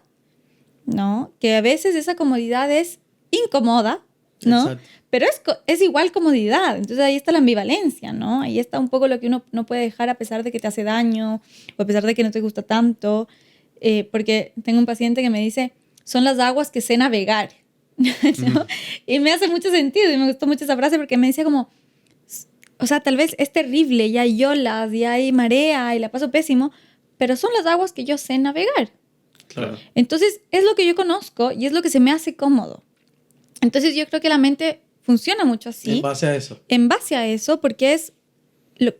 ¿no? Que a veces esa comodidad es incómoda, ¿no? Exacto. Pero es igual comodidad. Entonces ahí está la ambivalencia, ¿no? Ahí está un poco lo que uno no puede dejar a pesar de que te hace daño o a pesar de que no te gusta tanto. Porque tengo un paciente que me dice, son las aguas que sé navegar, ¿no? Y me hace mucho sentido y me gustó mucho esa frase porque me decía como, o sea, tal vez es terrible y hay olas y hay marea y la paso pésimo, pero son las aguas que yo sé navegar. Claro. Entonces, es lo que yo conozco y es lo que se me hace cómodo. Entonces, yo creo que la mente funciona mucho así. En base a eso. En base a eso, porque es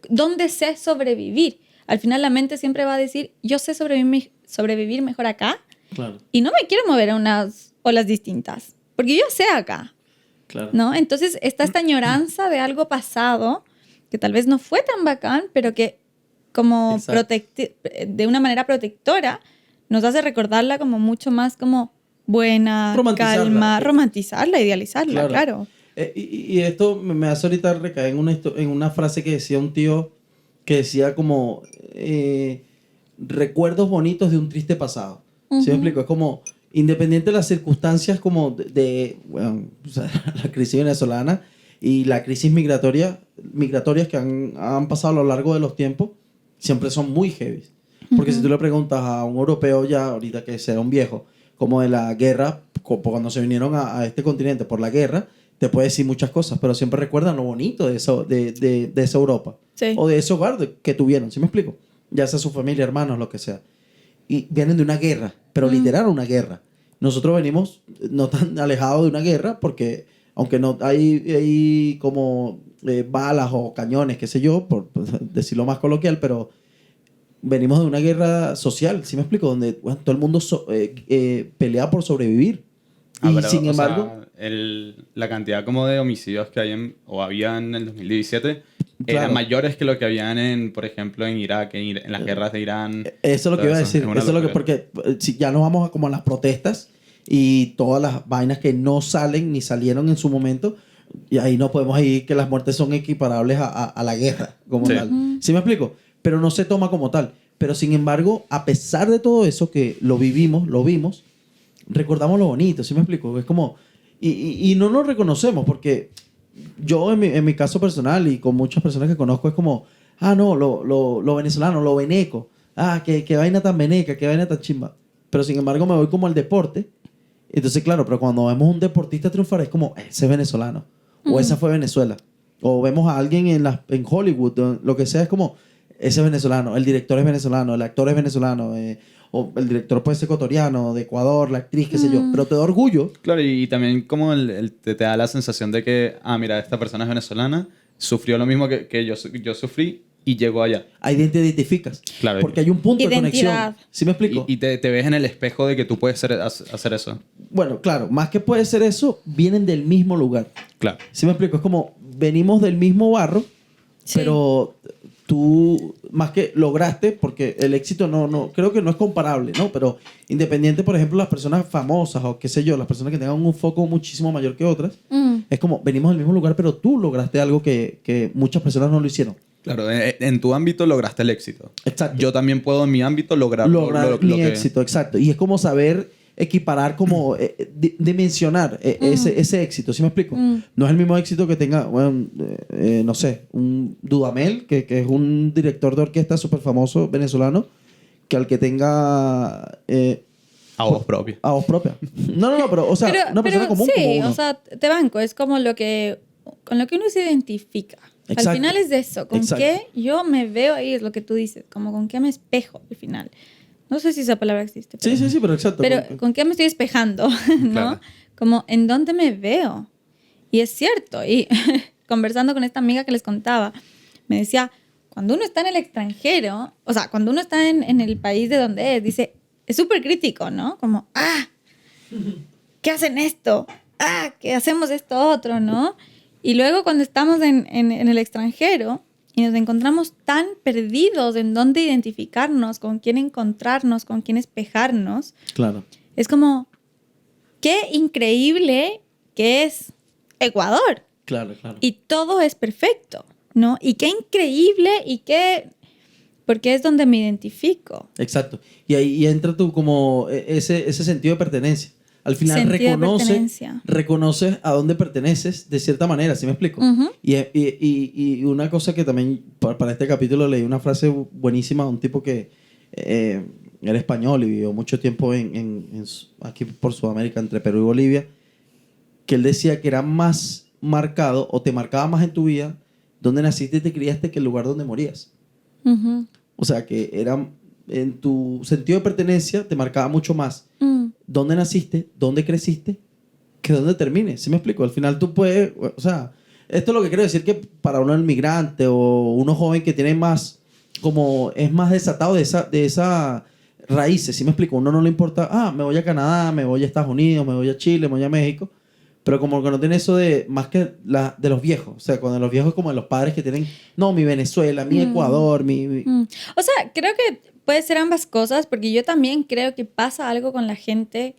donde sé sobrevivir. Al final, la mente siempre va a decir, yo sé sobrevivir mejor acá Claro. y no me quiero mover a unas olas distintas, porque yo sé acá, Claro. ¿no? Entonces, está esta añoranza de algo pasado que tal vez no fue tan bacán, pero que como de una manera protectora nos hace recordarla como mucho más como buena, calma, romantizarla, idealizarla, claro. Y esto me hace ahorita recaer en una frase que decía un tío que decía como recuerdos bonitos de un triste pasado. ¿Sí me explico? Es como independiente de las circunstancias como bueno, o sea, la crisis venezolana y la crisis migratorias que han pasado a lo largo de los tiempos, siempre son muy heavy. Porque si tú le preguntas a un europeo ya, ahorita que sea un viejo, como de la guerra, cuando se vinieron a este continente por la guerra, te puede decir muchas cosas, pero siempre recuerdan lo bonito de esa Europa. Sí. O de ese hogar que tuvieron, ¿sí me explico? Ya sea su familia, hermanos, lo que sea. Y vienen de una guerra, pero literal una guerra. Nosotros venimos no tan alejados de una guerra porque, aunque no hay como balas o cañones, qué sé yo, por decirlo más coloquial, pero venimos de una guerra social, ¿sí me explico? Donde bueno, todo el mundo pelea por sobrevivir. Y pero, sin embargo... sea, la cantidad como de homicidios que hay o había en el 2017 eran mayores que lo que habían en, por ejemplo, en Irak, en las guerras de Irán. Eso es lo que iba a decir. Eso es lo que, porque si ya nos vamos como a las protestas y todas las vainas que no salen ni salieron en su momento, y ahí no podemos ir que las muertes son equiparables a la guerra como tal. ¿Sí me explico? Pero no se toma como tal. Pero sin embargo, a pesar de todo eso que lo vimos, recordamos lo bonito, ¿sí me explico? Es como... Y no nos reconocemos porque yo en mi caso personal y con muchas personas que conozco es como, no, lo venezolano, lo veneco. Qué vaina tan veneca, qué vaina tan chimba. Pero sin embargo me voy como al deporte. Entonces, claro, pero cuando vemos un deportista triunfar es como, ese es venezolano. O esa fue Venezuela. O vemos a alguien en Hollywood, lo que sea, es como, ese es venezolano. El director es venezolano, el actor es venezolano. O el director puede ser ecuatoriano, de Ecuador, la actriz, qué sé yo, pero te da orgullo. Claro, y también como te da la sensación de que, mira, esta persona es venezolana, sufrió lo mismo que yo sufrí y llegó allá. Ahí te identificas. Claro. Porque hay un punto de conexión. ¿Sí me explico? Y te ves en el espejo de que tú puedes hacer eso. Bueno, claro, más que puede ser eso, vienen del mismo lugar. Claro. ¿Sí me explico? Es como, venimos del mismo barro, pero... tú más que lograste, porque el éxito no creo que no es comparable, ¿no? Pero independiente, por ejemplo, las personas famosas o qué sé yo, las personas que tengan un foco muchísimo mayor que otras, es como, venimos del mismo lugar, pero tú lograste algo que muchas personas no lo hicieron. Claro, en tu ámbito lograste el éxito. Exacto. Yo también puedo en mi ámbito lograr mi éxito, exacto. Y es como saber equiparar, como dimensionar ese éxito, ¿sí me explico? No es el mismo éxito que tenga, bueno, no sé, un Dudamel, que es un director de orquesta súper famoso venezolano, que al que tenga... a voz propia. A voz propia. No, pero, o sea, una persona común sí, como uno. O sea, te banco, es como con lo que uno se identifica. Exacto. Al final es de eso, con qué yo me veo ahí, es lo que tú dices, como con qué me espejo al final. No sé si esa palabra existe. Pero, sí, pero exacto. Pero con qué me estoy espejando, ¿no? Claro. Como en dónde me veo. Y es cierto. Y conversando con esta amiga que les contaba, me decía, cuando uno está en el extranjero, o sea, cuando uno está en el país de donde es, dice, es súper crítico, ¿no? Como, ¿qué hacen esto? que hacemos esto otro, ¿no? Y luego cuando estamos en el extranjero y nos encontramos tan perdidos en dónde identificarnos, con quién encontrarnos, con quién espejarnos, Claro. es como, qué increíble que es Ecuador. Claro, claro. Y todo es perfecto, ¿no? Y qué increíble y qué... Porque es donde me identifico. Exacto. Y ahí entra tú como ese sentido de pertenencia. Al final Sentido de pertenencia. reconoces a dónde perteneces de cierta manera, ¿sí me explico? Ujú. Y una cosa que también para este capítulo leí una frase buenísima de un tipo que era español y vivió mucho tiempo aquí por Sudamérica, entre Perú y Bolivia, que él decía que era más marcado o te marcaba más en tu vida donde naciste y te criaste que el lugar donde morías. Ujú. O sea, que era en tu sentido de pertenencia te marcaba mucho más dónde naciste, dónde creciste, que dónde termines. ¿Sí me explico? Al final tú puedes, o sea, esto es lo que quiero decir, que para uno inmigrante o uno joven que tiene más, como es más desatado de esa raíces, ¿sí me explico? Uno no le importa, me voy a Canadá, me voy a Estados Unidos, me voy a Chile, me voy a México, pero como que no tiene eso de, más que de los viejos, o sea, cuando los viejos es como de los padres que tienen, no, mi Venezuela, mi Ecuador, mi... O sea, creo que puede ser ambas cosas, porque yo también creo que pasa algo con la gente,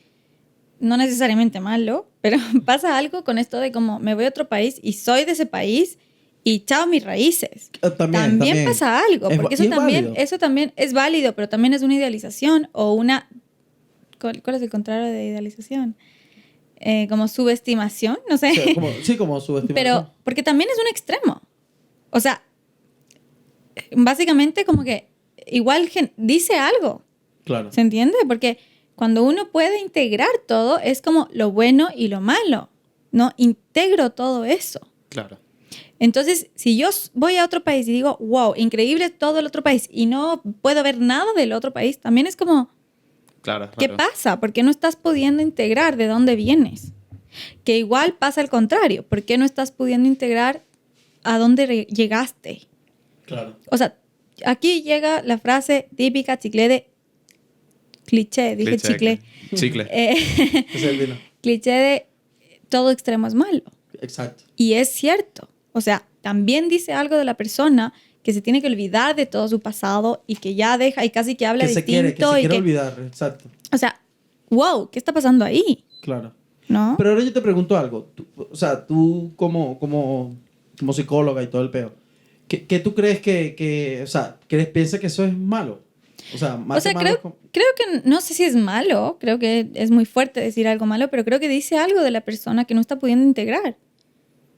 no necesariamente malo, pero pasa algo con esto de como me voy a otro país y soy de ese país y chao mis raíces. También pasa algo, porque eso también es válido, pero también es una idealización o una... ¿Cuál es el contrario de idealización? Como subestimación, no sé. Sí, como subestimación. Pero porque también es un extremo. O sea, básicamente como que igual dice algo. Claro. ¿Se entiende? Porque cuando uno puede integrar todo, es como lo bueno y lo malo, ¿no? Integro todo eso. Claro. Entonces, si yo voy a otro país y digo, wow, increíble todo el otro país, y no puedo ver nada del otro país, también es como, Claro. ¿qué pasa? ¿Por qué no estás pudiendo integrar de dónde vienes? Que igual pasa al contrario. ¿Por qué no estás pudiendo integrar a dónde llegaste? Claro. O sea, aquí llega la frase típica chicle de... Cliché, dije chicle. Chicle. Es el vino. Cliché de todo extremo es malo. Exacto. Y es cierto. O sea, también dice algo de la persona que se tiene que olvidar de todo su pasado y que ya deja y casi que habla que distinto. Se quiere olvidar, exacto. O sea, wow, ¿qué está pasando ahí? Claro. ¿No? Pero ahora yo te pregunto algo. O sea, tú como psicóloga y todo el peo, ¿qué tú crees o sea, piensas que eso es malo? O sea, más que malo creo que no sé si es malo, creo que es muy fuerte decir algo malo, pero creo que dice algo de la persona que no está pudiendo integrar.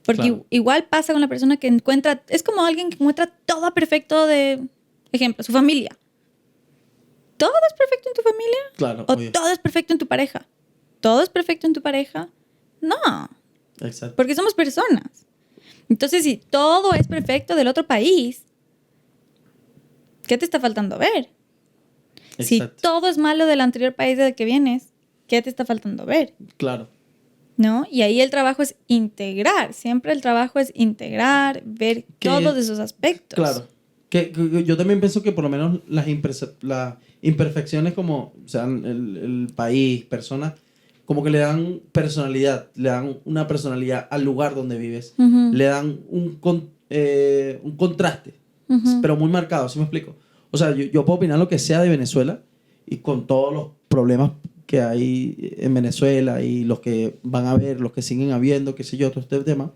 Porque Claro. igual pasa con la persona que encuentra, es como alguien que encuentra todo perfecto de, ejemplo, su familia. ¿Todo es perfecto en tu familia? Claro, ¿O obvio. todo es perfecto en tu pareja? ¿Todo es perfecto en tu pareja? No, Exacto. porque somos personas. Entonces, si todo es perfecto del otro país, ¿qué te está faltando ver? Si Exacto. todo es malo del anterior país del que vienes, ¿qué te está faltando ver? Claro. ¿No? Y ahí el trabajo es integrar. Siempre el trabajo es integrar, ver todos esos aspectos. Claro. Que yo también pienso que por lo menos las imperfecciones como, o sea, el país, personas, como que le dan personalidad, le dan una personalidad al lugar donde vives, le dan un contraste, pero muy marcado, ¿sí me explico? O sea, yo puedo opinar lo que sea de Venezuela y con todos los problemas que hay en Venezuela y los que van a haber, los que siguen habiendo, qué sé yo, todo este tema,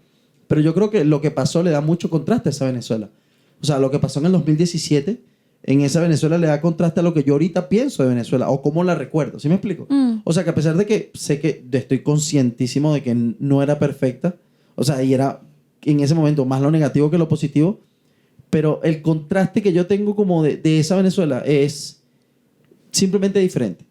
pero yo creo que lo que pasó le da mucho contraste a esa Venezuela. O sea, lo que pasó en el 2017, en esa Venezuela le da contraste a lo que yo ahorita pienso de Venezuela o cómo la recuerdo. ¿Sí me explico? O sea, que a pesar de que sé que estoy conscientísimo de que no era perfecta, o sea, y era en ese momento más lo negativo que lo positivo, pero el contraste que yo tengo como de esa Venezuela es simplemente diferente.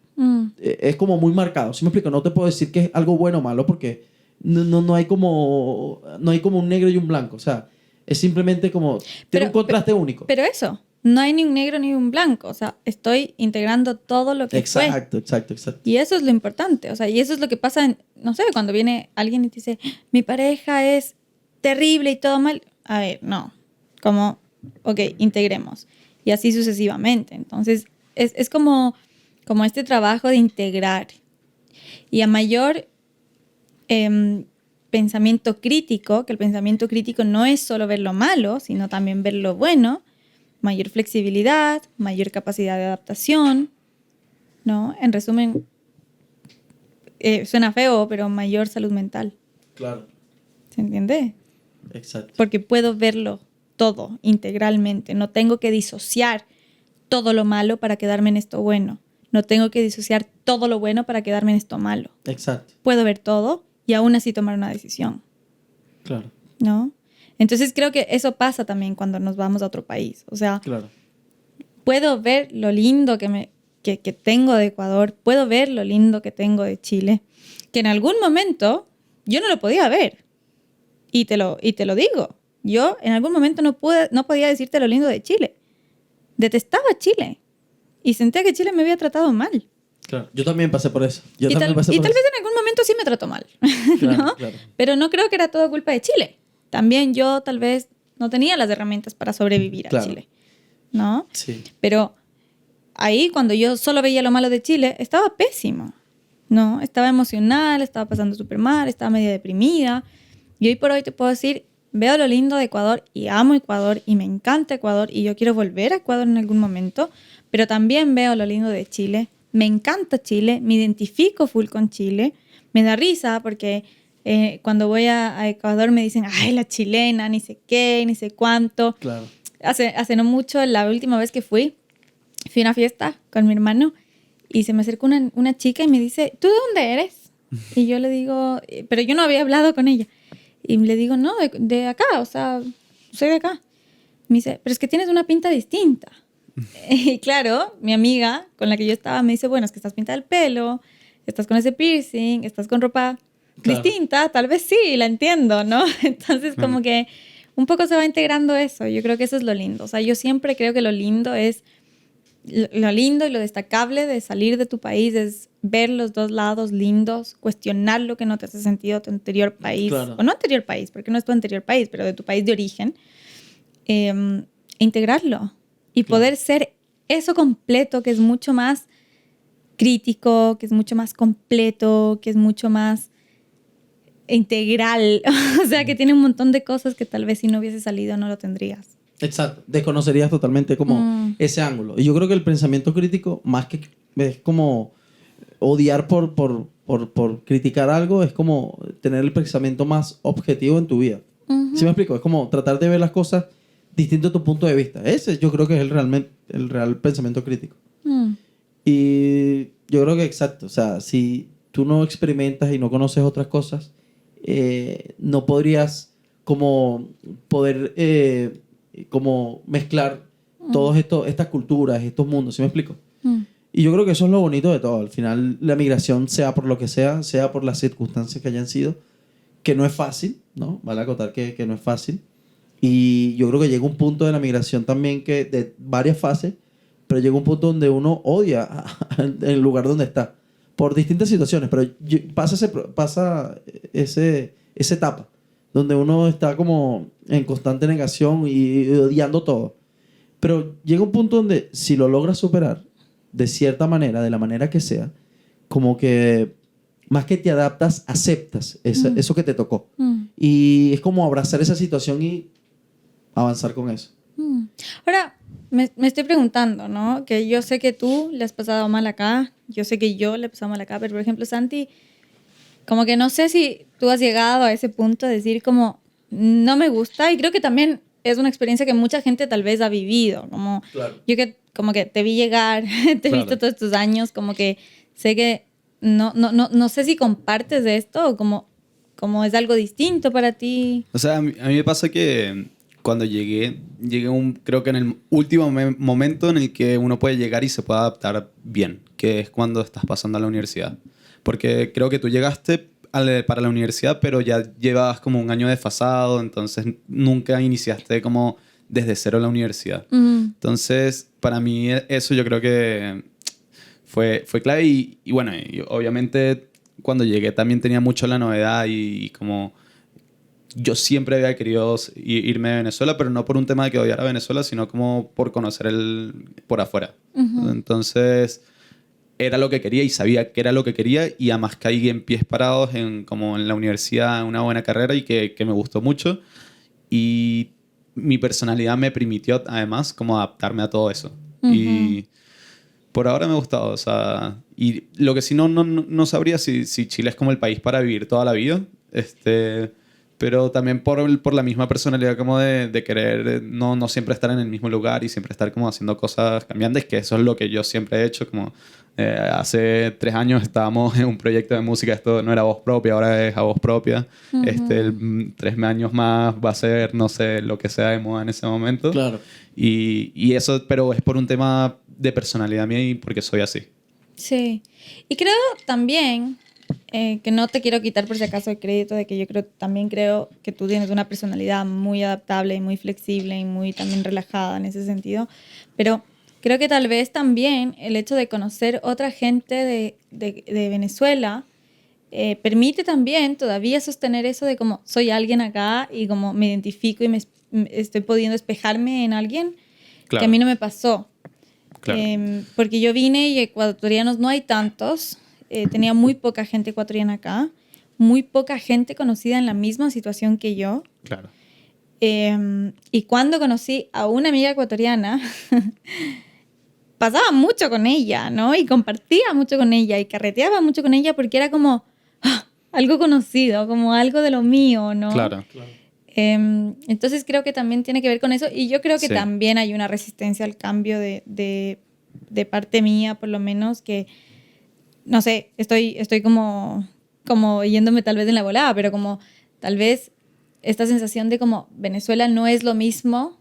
Es como muy marcado. ¿Sí me explico? No te puedo decir que es algo bueno o malo porque no hay como un negro y un blanco. O sea, es simplemente como... Tiene un contraste único. Pero eso, no hay ni un negro ni un blanco. O sea, estoy integrando todo lo que fue. Exacto. Y eso es lo importante. O sea, y eso es lo que pasa no sé, cuando viene alguien y te dice, mi pareja es terrible y todo mal. A ver, no. Como, ok, integremos. Y así sucesivamente. Entonces, es como este trabajo de integrar. Y a mayor pensamiento crítico, que el pensamiento crítico no es solo ver lo malo, sino también ver lo bueno, mayor flexibilidad, mayor capacidad de adaptación, ¿no? En resumen, suena feo, pero mayor salud mental. Claro. ¿Se entiende? Exacto. Porque puedo verlo todo integralmente. No tengo que disociar todo lo malo para quedarme en esto bueno. No tengo que disociar todo lo bueno para quedarme en esto malo. Exacto. Puedo ver todo y aún así tomar una decisión, Claro. ¿no? Entonces creo que eso pasa también cuando nos vamos a otro país. O sea, Claro. puedo ver lo lindo que tengo de Ecuador, puedo ver lo lindo que tengo de Chile, que en algún momento yo no lo podía ver. Y te lo digo. Yo en algún momento no podía decirte lo lindo de Chile. Detestaba Chile. Y sentía que Chile me había tratado mal. Claro. Yo también pasé por eso. Yo Y también tal pasé por vez eso. en algún momento sí me trató mal. Claro, ¿no? claro. Pero no creo que era todo culpa de Chile. También yo tal vez no tenía las herramientas para sobrevivir a Claro. Chile. ¿No? Sí. Pero ahí, cuando yo solo veía lo malo de Chile, estaba pésimo, ¿no? Estaba emocional, estaba pasando súper mal, estaba medio deprimida. Y hoy por hoy te puedo decir, veo lo lindo de Ecuador y amo Ecuador y me encanta Ecuador y yo quiero volver a Ecuador en algún momento, pero también veo lo lindo de Chile. Me encanta Chile, me identifico full con Chile. Me da risa porque cuando voy a Ecuador me dicen, ay, la chilena, ni sé qué, ni sé cuánto. Claro. Hace no mucho, la última vez que fui a una fiesta con mi hermano y se me acercó una chica y me dice, ¿tú de dónde eres? Y yo le digo, pero yo no había hablado con ella. Y le digo, no, de acá, o sea, soy de acá. Me dice, pero es que tienes una pinta distinta. Y claro, mi amiga con la que yo estaba me dice, bueno, es que estás pintada el pelo, estás con ese piercing, estás con ropa Claro. distinta, tal vez sí, la entiendo, ¿no? Entonces como que un poco se va integrando eso. Yo creo que eso es lo lindo. O sea, yo siempre creo que lo lindo es, lo lindo y lo destacable de salir de tu país es ver los dos lados lindos, cuestionar lo que no te hace sentido de tu anterior país, Claro. o no anterior país, porque no es tu anterior país, pero de tu país de origen, integrarlo y Claro. poder ser eso completo que es mucho más crítico, que es mucho más completo, que es mucho más integral, o sea, que tiene un montón de cosas que tal vez si no hubiese salido no lo tendrías. Exacto. Desconocerías totalmente como ese ángulo. Y yo creo que el pensamiento crítico, más que es como odiar por criticar algo, es como tener el pensamiento más objetivo en tu vida. ¿Sí me explico? Es como tratar de ver las cosas distinto a tu punto de vista. Ese yo creo que es el real pensamiento crítico. Y yo creo que exacto. O sea, si tú no experimentas y no conoces otras cosas, no podrías como poder como mezclar todas estas culturas, estos mundos. ¿Sí me explico? Y yo creo que eso es lo bonito de todo. Al final, la migración, sea por lo que sea por las circunstancias que hayan sido, que no es fácil, ¿no? Vale acotar que no es fácil. Y yo creo que llega un punto de la migración también que de varias fases, pero llega un punto donde uno odia el lugar donde está por distintas situaciones, pero pasa esa etapa donde uno está como en constante negación y odiando todo. Pero llega un punto donde si lo logras superar de cierta manera, de la manera que sea, como que más que te adaptas, aceptas eso que te tocó. Y es como abrazar esa situación y avanzar con eso. Ahora, me estoy preguntando, ¿no? Que yo sé que tú le has pasado mal acá, yo sé que yo le he pasado mal acá, pero por ejemplo, Santi, como que no sé si tú has llegado a ese punto de decir como, no me gusta, y creo que también es una experiencia que mucha gente tal vez ha vivido, como Claro. yo que como que te vi llegar, te he visto todos estos años, como que sé que no sé si compartes de esto o como es algo distinto para ti. O sea, a mí me pasa que cuando llegué creo que en el último momento en el que uno puede llegar y se puede adaptar bien, que es cuando estás pasando a la universidad. Porque creo que tú llegaste para la universidad, pero ya llevabas como un año desfasado, entonces nunca iniciaste como desde cero la universidad. Entonces, para mí eso yo creo que fue clave y bueno, y obviamente cuando llegué también tenía mucho la novedad y como yo siempre había querido irme de Venezuela, pero no por un tema de que odiara a Venezuela, sino como por conocer por afuera. Entonces, era lo que quería y sabía que era lo que quería, y además caí en pies parados como en la universidad, en una buena carrera y que me gustó mucho. Y mi personalidad me permitió además como adaptarme a todo eso. Y por ahora me ha gustado, o sea, y lo que sí no sabría si Chile es como el país para vivir toda la vida, pero también por la misma personalidad como de querer no siempre estar en el mismo lugar y siempre estar como haciendo cosas cambiantes, que eso es lo que yo siempre he hecho, como hace 3 años estábamos en un proyecto de música, esto no era voz propia, ahora es a voz propia, 3 años más va a ser, no sé, lo que sea de moda en ese momento. Claro. Y eso, pero es por un tema de personalidad mía y porque soy así. Sí. Y creo también, que no te quiero quitar por si acaso el crédito de que yo también creo que tú tienes una personalidad muy adaptable y muy flexible y muy también relajada en ese sentido, pero creo que tal vez también el hecho de conocer otra gente de Venezuela permite también todavía sostener eso de como soy alguien acá y como me identifico y estoy pudiendo despejarme en alguien, Claro. que a mí no me pasó. Claro. Porque yo vine y ecuatorianos no hay tantos, tenía muy poca gente ecuatoriana acá, muy poca gente conocida en la misma situación que yo. Claro. Y cuando conocí a una amiga ecuatoriana, pasaba mucho con ella, ¿no? Y compartía mucho con ella y carreteaba mucho con ella porque era como algo conocido, como algo de lo mío, ¿no? Claro. Entonces creo que también tiene que ver con eso, y yo creo que Sí. también hay una resistencia al cambio de parte mía, por lo menos, que no sé, estoy como yéndome tal vez en la volada, pero como tal vez esta sensación de como Venezuela no es lo mismo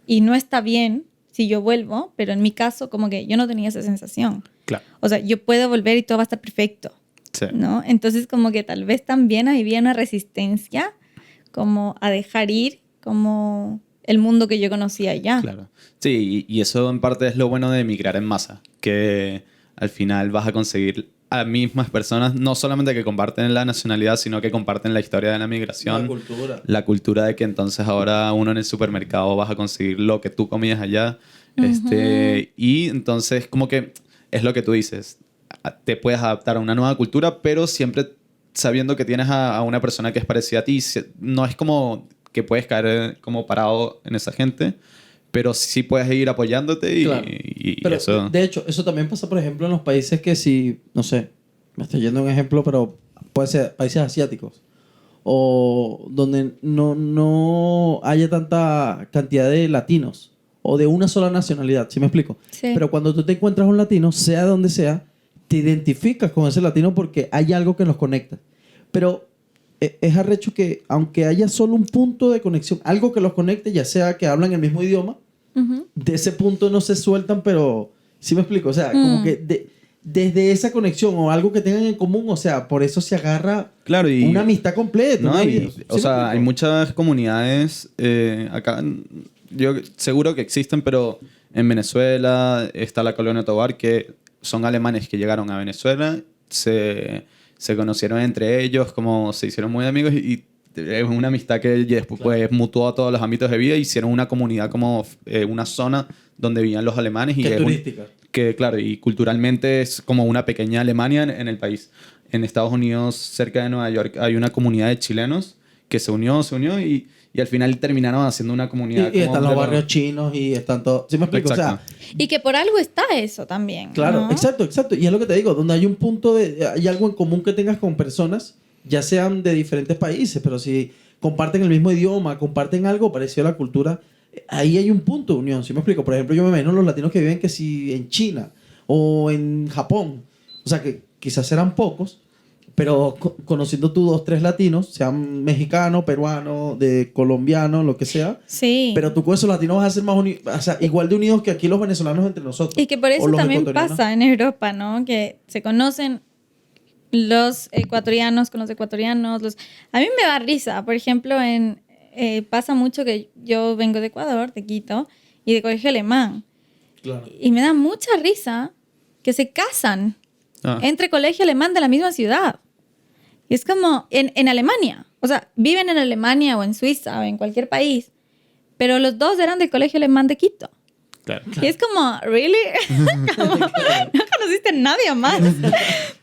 y no está bien si yo vuelvo, pero en mi caso como que yo no tenía esa sensación. Claro. O sea, yo puedo volver y todo va a estar perfecto, Sí. ¿no? Entonces como que tal vez también había una resistencia como a dejar ir como el mundo que yo conocía allá. Claro. Sí, y eso en parte es lo bueno de emigrar en masa, que al final vas a conseguir a mismas personas, no solamente que comparten la nacionalidad, sino que comparten la historia de la migración. La cultura de que entonces ahora uno en el supermercado vas a conseguir lo que tú comías allá. Y entonces como que es lo que tú dices, te puedes adaptar a una nueva cultura, pero siempre sabiendo que tienes a una persona que es parecida a ti. No es como que puedes caer como parado en esa gente, pero sí puedes ir apoyándote Claro. y Pero, eso... de hecho, eso también pasa, por ejemplo, en los países que si, no sé, me estoy yendo a un ejemplo, pero puede ser países asiáticos, o donde no haya tanta cantidad de latinos, o de una sola nacionalidad, ¿sí me explico? Sí. Pero cuando tú te encuentras un latino, sea donde sea, te identificas con ese latino porque hay algo que nos conecta. Pero es arrecho que, aunque haya solo un punto de conexión, algo que los conecte, ya sea que hablan el mismo idioma, de ese punto no se sueltan, pero ¿sí me explico? O sea, como que desde esa conexión o algo que tengan en común, o sea, por eso se agarra Claro, y, una amistad completa. ¿no? ¿no? Y, ¿Sí o me sea, explico? hay muchas comunidades acá, yo seguro que existen, pero en Venezuela está la Colonia Tovar, que son alemanes que llegaron a Venezuela, se conocieron entre ellos, como se hicieron muy amigos y es una amistad que después pues, mutuó a todos los ámbitos de vida, hicieron una comunidad como una zona donde vivían los alemanes. Y Que es turística. que claro, y culturalmente es como una pequeña Alemania en el país. En Estados Unidos, cerca de Nueva York, hay una comunidad de chilenos que se unió y al final terminaron haciendo una comunidad. Y como están los de barrios chinos y están todos... ¿Sí me explico? Exacto. O sea, Y que por algo está eso también. claro, ¿no? exacto. Y es lo que te digo, donde hay un punto hay algo en común que tengas con personas, ya sean de diferentes países, pero si comparten el mismo idioma, comparten algo parecido a la cultura, ahí hay un punto de unión. ¿Sí me explico? Por ejemplo, yo me imagino los latinos que viven que si en China o en Japón, o sea, que quizás serán pocos, pero conociendo tú 2, 3 latinos, sean mexicanos, peruanos, de colombianos, lo que sea, Sí. pero tú con esos latinos vas a ser más o sea, igual de unidos que aquí los venezolanos entre nosotros. Y que por o eso los también ecuatorianos. pasa en Europa, ¿no? Que se conocen los ecuatorianos con los ecuatorianos. A mí me da risa, por ejemplo, pasa mucho que yo vengo de Ecuador, de Quito, y de colegio alemán. Claro. Y me da mucha risa que se casan entre colegio alemán de la misma ciudad. Y es como en Alemania. O sea, viven en Alemania o en Suiza o en cualquier país, pero los dos eran del colegio alemán de Quito. Claro. Y es como, ¿really? Como, no conociste a nadie más.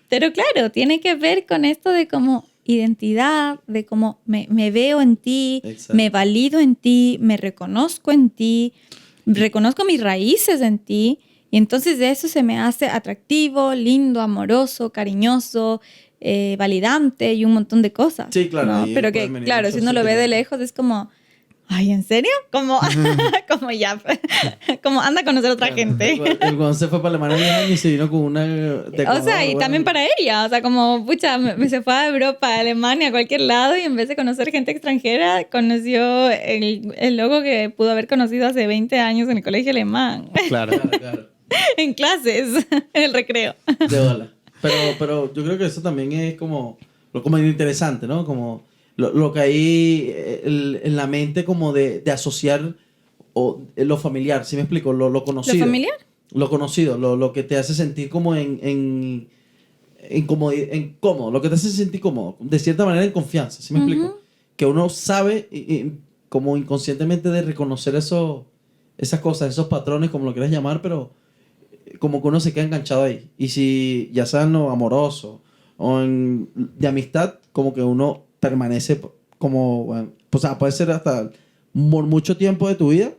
Pero claro, tiene que ver con esto de como identidad, de cómo me veo en ti, Exacto. me valido en ti, me reconozco en ti, reconozco mis raíces en ti, y entonces de eso se me hace atractivo, lindo, amoroso, cariñoso, validante y un montón de cosas. Sí, claro, ¿no? ahí Pero pueden que, venir claro, si muchos uno lo ve de sentimientos. lejos es como, ay, ¿en serio? Como, como ya, como anda a conocer a otra gente. El Juan se fue para Alemania 10 años y se vino con una de O Ecuador, sea, y bueno. también para ella, o sea, como, pucha, se fue a Europa, a Alemania, a cualquier lado, y en vez de conocer gente extranjera, conoció el logo que pudo haber conocido hace 20 años en el colegio alemán, Claro. Claro. en clases, en el recreo. De bola. Pero yo creo que eso también es como interesante, ¿no? Como lo que hay en la mente como de asociar lo familiar, ¿sí me explico? Lo conocido. ¿Lo familiar? Lo conocido, lo que te hace sentir como en cómodo, lo que te hace sentir cómodo, de cierta manera en confianza, ¿sí me explico? Que uno sabe como inconscientemente de reconocer esas cosas, esos patrones, como lo quieras llamar, pero como que uno se queda enganchado ahí. Y si ya sea en lo amoroso o de amistad, como que uno permanece como, bueno, o sea, puede ser hasta por mucho tiempo de tu vida,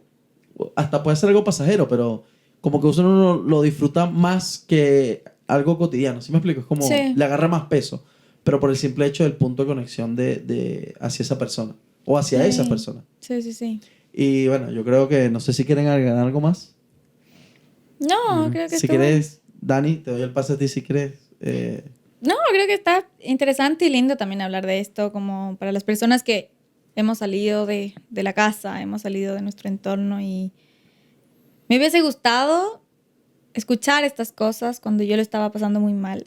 hasta puede ser algo pasajero, pero como que uno lo disfruta más que algo cotidiano. ¿Sí me explico? Es como Sí. le agarra más peso, pero por el simple hecho del punto de conexión hacia esa persona o hacia Sí. esa persona. Sí, sí, sí. Y bueno, yo creo que no sé si quieren agregar algo más. No, creo que Si estuvo... quieres, Dani, te doy el pase a ti si quieres. No, creo que está interesante y lindo también hablar de esto, como para las personas que hemos salido de la casa, hemos salido de nuestro entorno, y me hubiese gustado escuchar estas cosas cuando yo lo estaba pasando muy mal.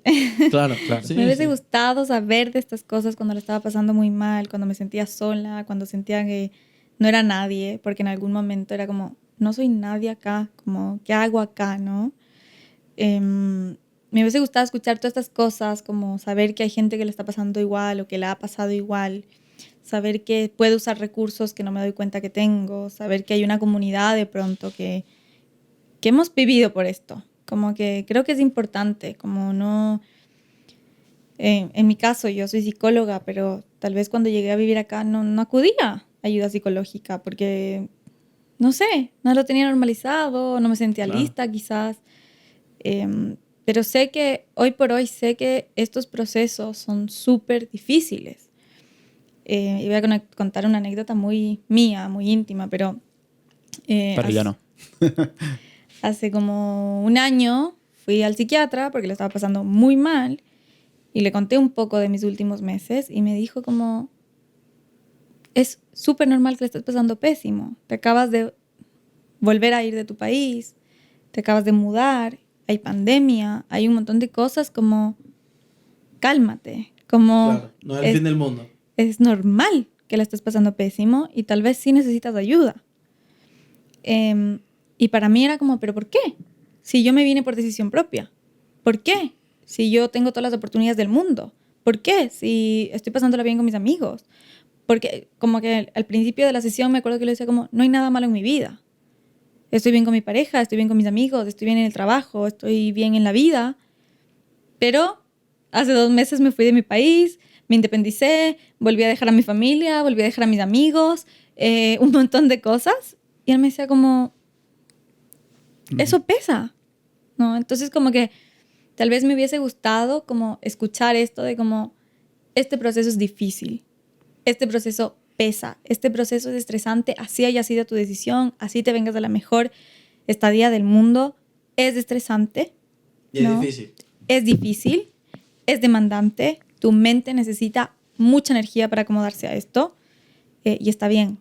Claro, claro. Sí, Me hubiese sí. gustado saber de estas cosas cuando lo estaba pasando muy mal, cuando me sentía sola, cuando sentía que no era nadie, porque en algún momento era como, no soy nadie acá, como, ¿qué hago acá, no? Me hubiese gustado escuchar todas estas cosas, como saber que hay gente que le está pasando igual o que le ha pasado igual, saber que puedo usar recursos que no me doy cuenta que tengo, saber que hay una comunidad de pronto que hemos vivido por esto. Como que creo que es importante, como no... en mi caso, yo soy psicóloga, pero tal vez cuando llegué a vivir acá no acudía a ayuda psicológica porque, no sé, no lo tenía normalizado, no me sentía Claro. lista quizás. Pero sé que, hoy por hoy, sé que estos procesos son súper difíciles. Y voy a contar una anécdota muy mía, muy íntima, pero... Pero ya no. Hace como un año fui al psiquiatra porque le estaba pasando muy mal y le conté un poco de mis últimos meses y me dijo como, es súper normal que le estés pasando pésimo. Te acabas de volver a ir de tu país, te acabas de mudar, hay pandemia, hay un montón de cosas, como, cálmate, como Claro, no es el fin del mundo. es normal que la estés pasando pésimo y tal vez sí necesitas ayuda. Y para mí era como, ¿pero por qué? Si yo me vine por decisión propia. ¿Por qué? Si yo tengo todas las oportunidades del mundo. ¿Por qué? Si estoy pasándola bien con mis amigos. Porque como que al principio de la sesión me acuerdo que le decía como, no hay nada malo en mi vida. Estoy bien con mi pareja, estoy bien con mis amigos, estoy bien en el trabajo, estoy bien en la vida. Pero hace 2 meses me fui de mi país, me independicé, volví a dejar a mi familia, volví a dejar a mis amigos, un montón de cosas. Y él me decía como, eso pesa, ¿no? Entonces como que tal vez me hubiese gustado como escuchar esto de como, este proceso es difícil, este proceso pesa, este proceso es estresante, así haya sido tu decisión, así te vengas de la mejor estadía del mundo, es estresante, Y es ¿no? difícil. Es difícil, es demandante, tu mente necesita mucha energía para acomodarse a esto, y está bien,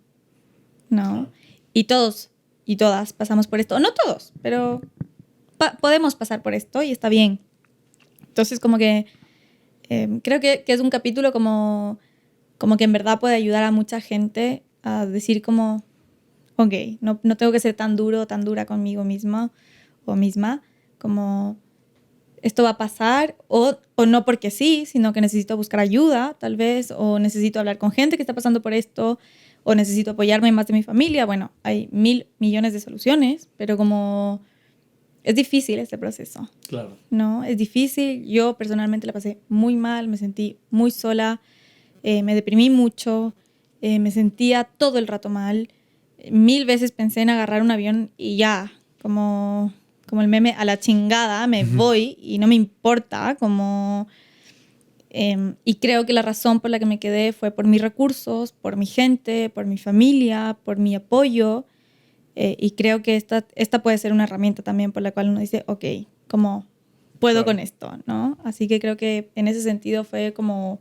¿no? Claro. Y todos y todas pasamos por esto, no todos, pero podemos pasar por esto y está bien. Entonces como que creo que es un capítulo como que en verdad puede ayudar a mucha gente a decir como, ok, no tengo que ser tan duro o tan dura conmigo misma o misma, como esto va a pasar, o no porque sí, sino que necesito buscar ayuda tal vez, o necesito hablar con gente que está pasando por esto, o necesito apoyarme más de mi familia. Bueno, hay 1000 millones de soluciones, pero como es difícil este proceso, Claro. ¿no? Es difícil. Yo personalmente la pasé muy mal, me sentí muy sola, me deprimí mucho, me sentía todo el rato mal. 1000 veces pensé en agarrar un avión y ya, como el meme, a la chingada, me voy y no me importa, y creo que la razón por la que me quedé fue por mis recursos, por mi gente, por mi familia, por mi apoyo. Y creo que esta puede ser una herramienta también por la cual uno dice, ok, ¿cómo puedo con esto? ¿No? Así que creo que en ese sentido fue como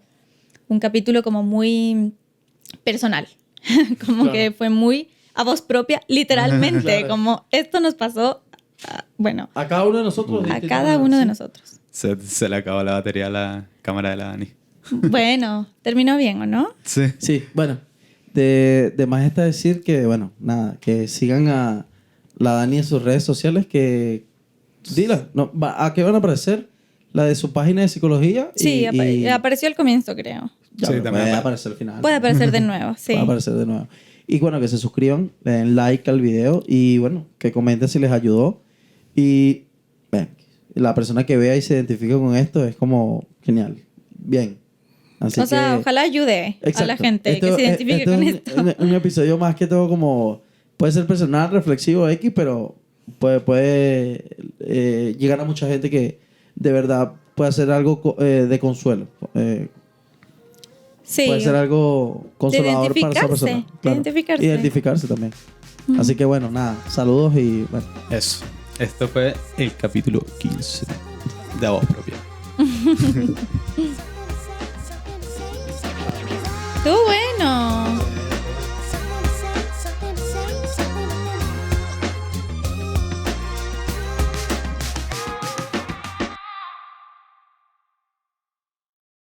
un capítulo como muy personal. Como que fue muy a voz propia, literalmente. Claro. Como esto nos pasó, bueno, A cada uno de nosotros. a cada uno de nosotros. Se le acabó la batería a la cámara de la Dani. Bueno, terminó bien, ¿o no? Sí. Sí, bueno. De más está decir que, bueno, nada, que sigan a la Dani en sus redes sociales, que... Dila, no, ¿a qué van a aparecer? La de su página de psicología. Sí, y apareció al comienzo, creo. ya, Sí, pero también puede apare- aparecer al final. Puede aparecer de nuevo, sí. Puede aparecer de nuevo. Y bueno, que se suscriban, le den like al video y bueno, que comenten si les ayudó. Y ven, la persona que vea y se identifique con esto es como genial. Bien. Así O sea, que, ojalá ayude a la exacto. gente que se identifique esto con es esto. un episodio más que todo como... Puede ser personal, reflexivo, X, pero puede llegar a mucha gente que de verdad puede hacer algo de consuelo. Sí, Puede ser algo consolador para esa identificarse, persona. Claro. identificarse. Identificarse también. Así que bueno, nada, saludos y bueno. Eso. Esto fue el capítulo 15 de A Voz Propia.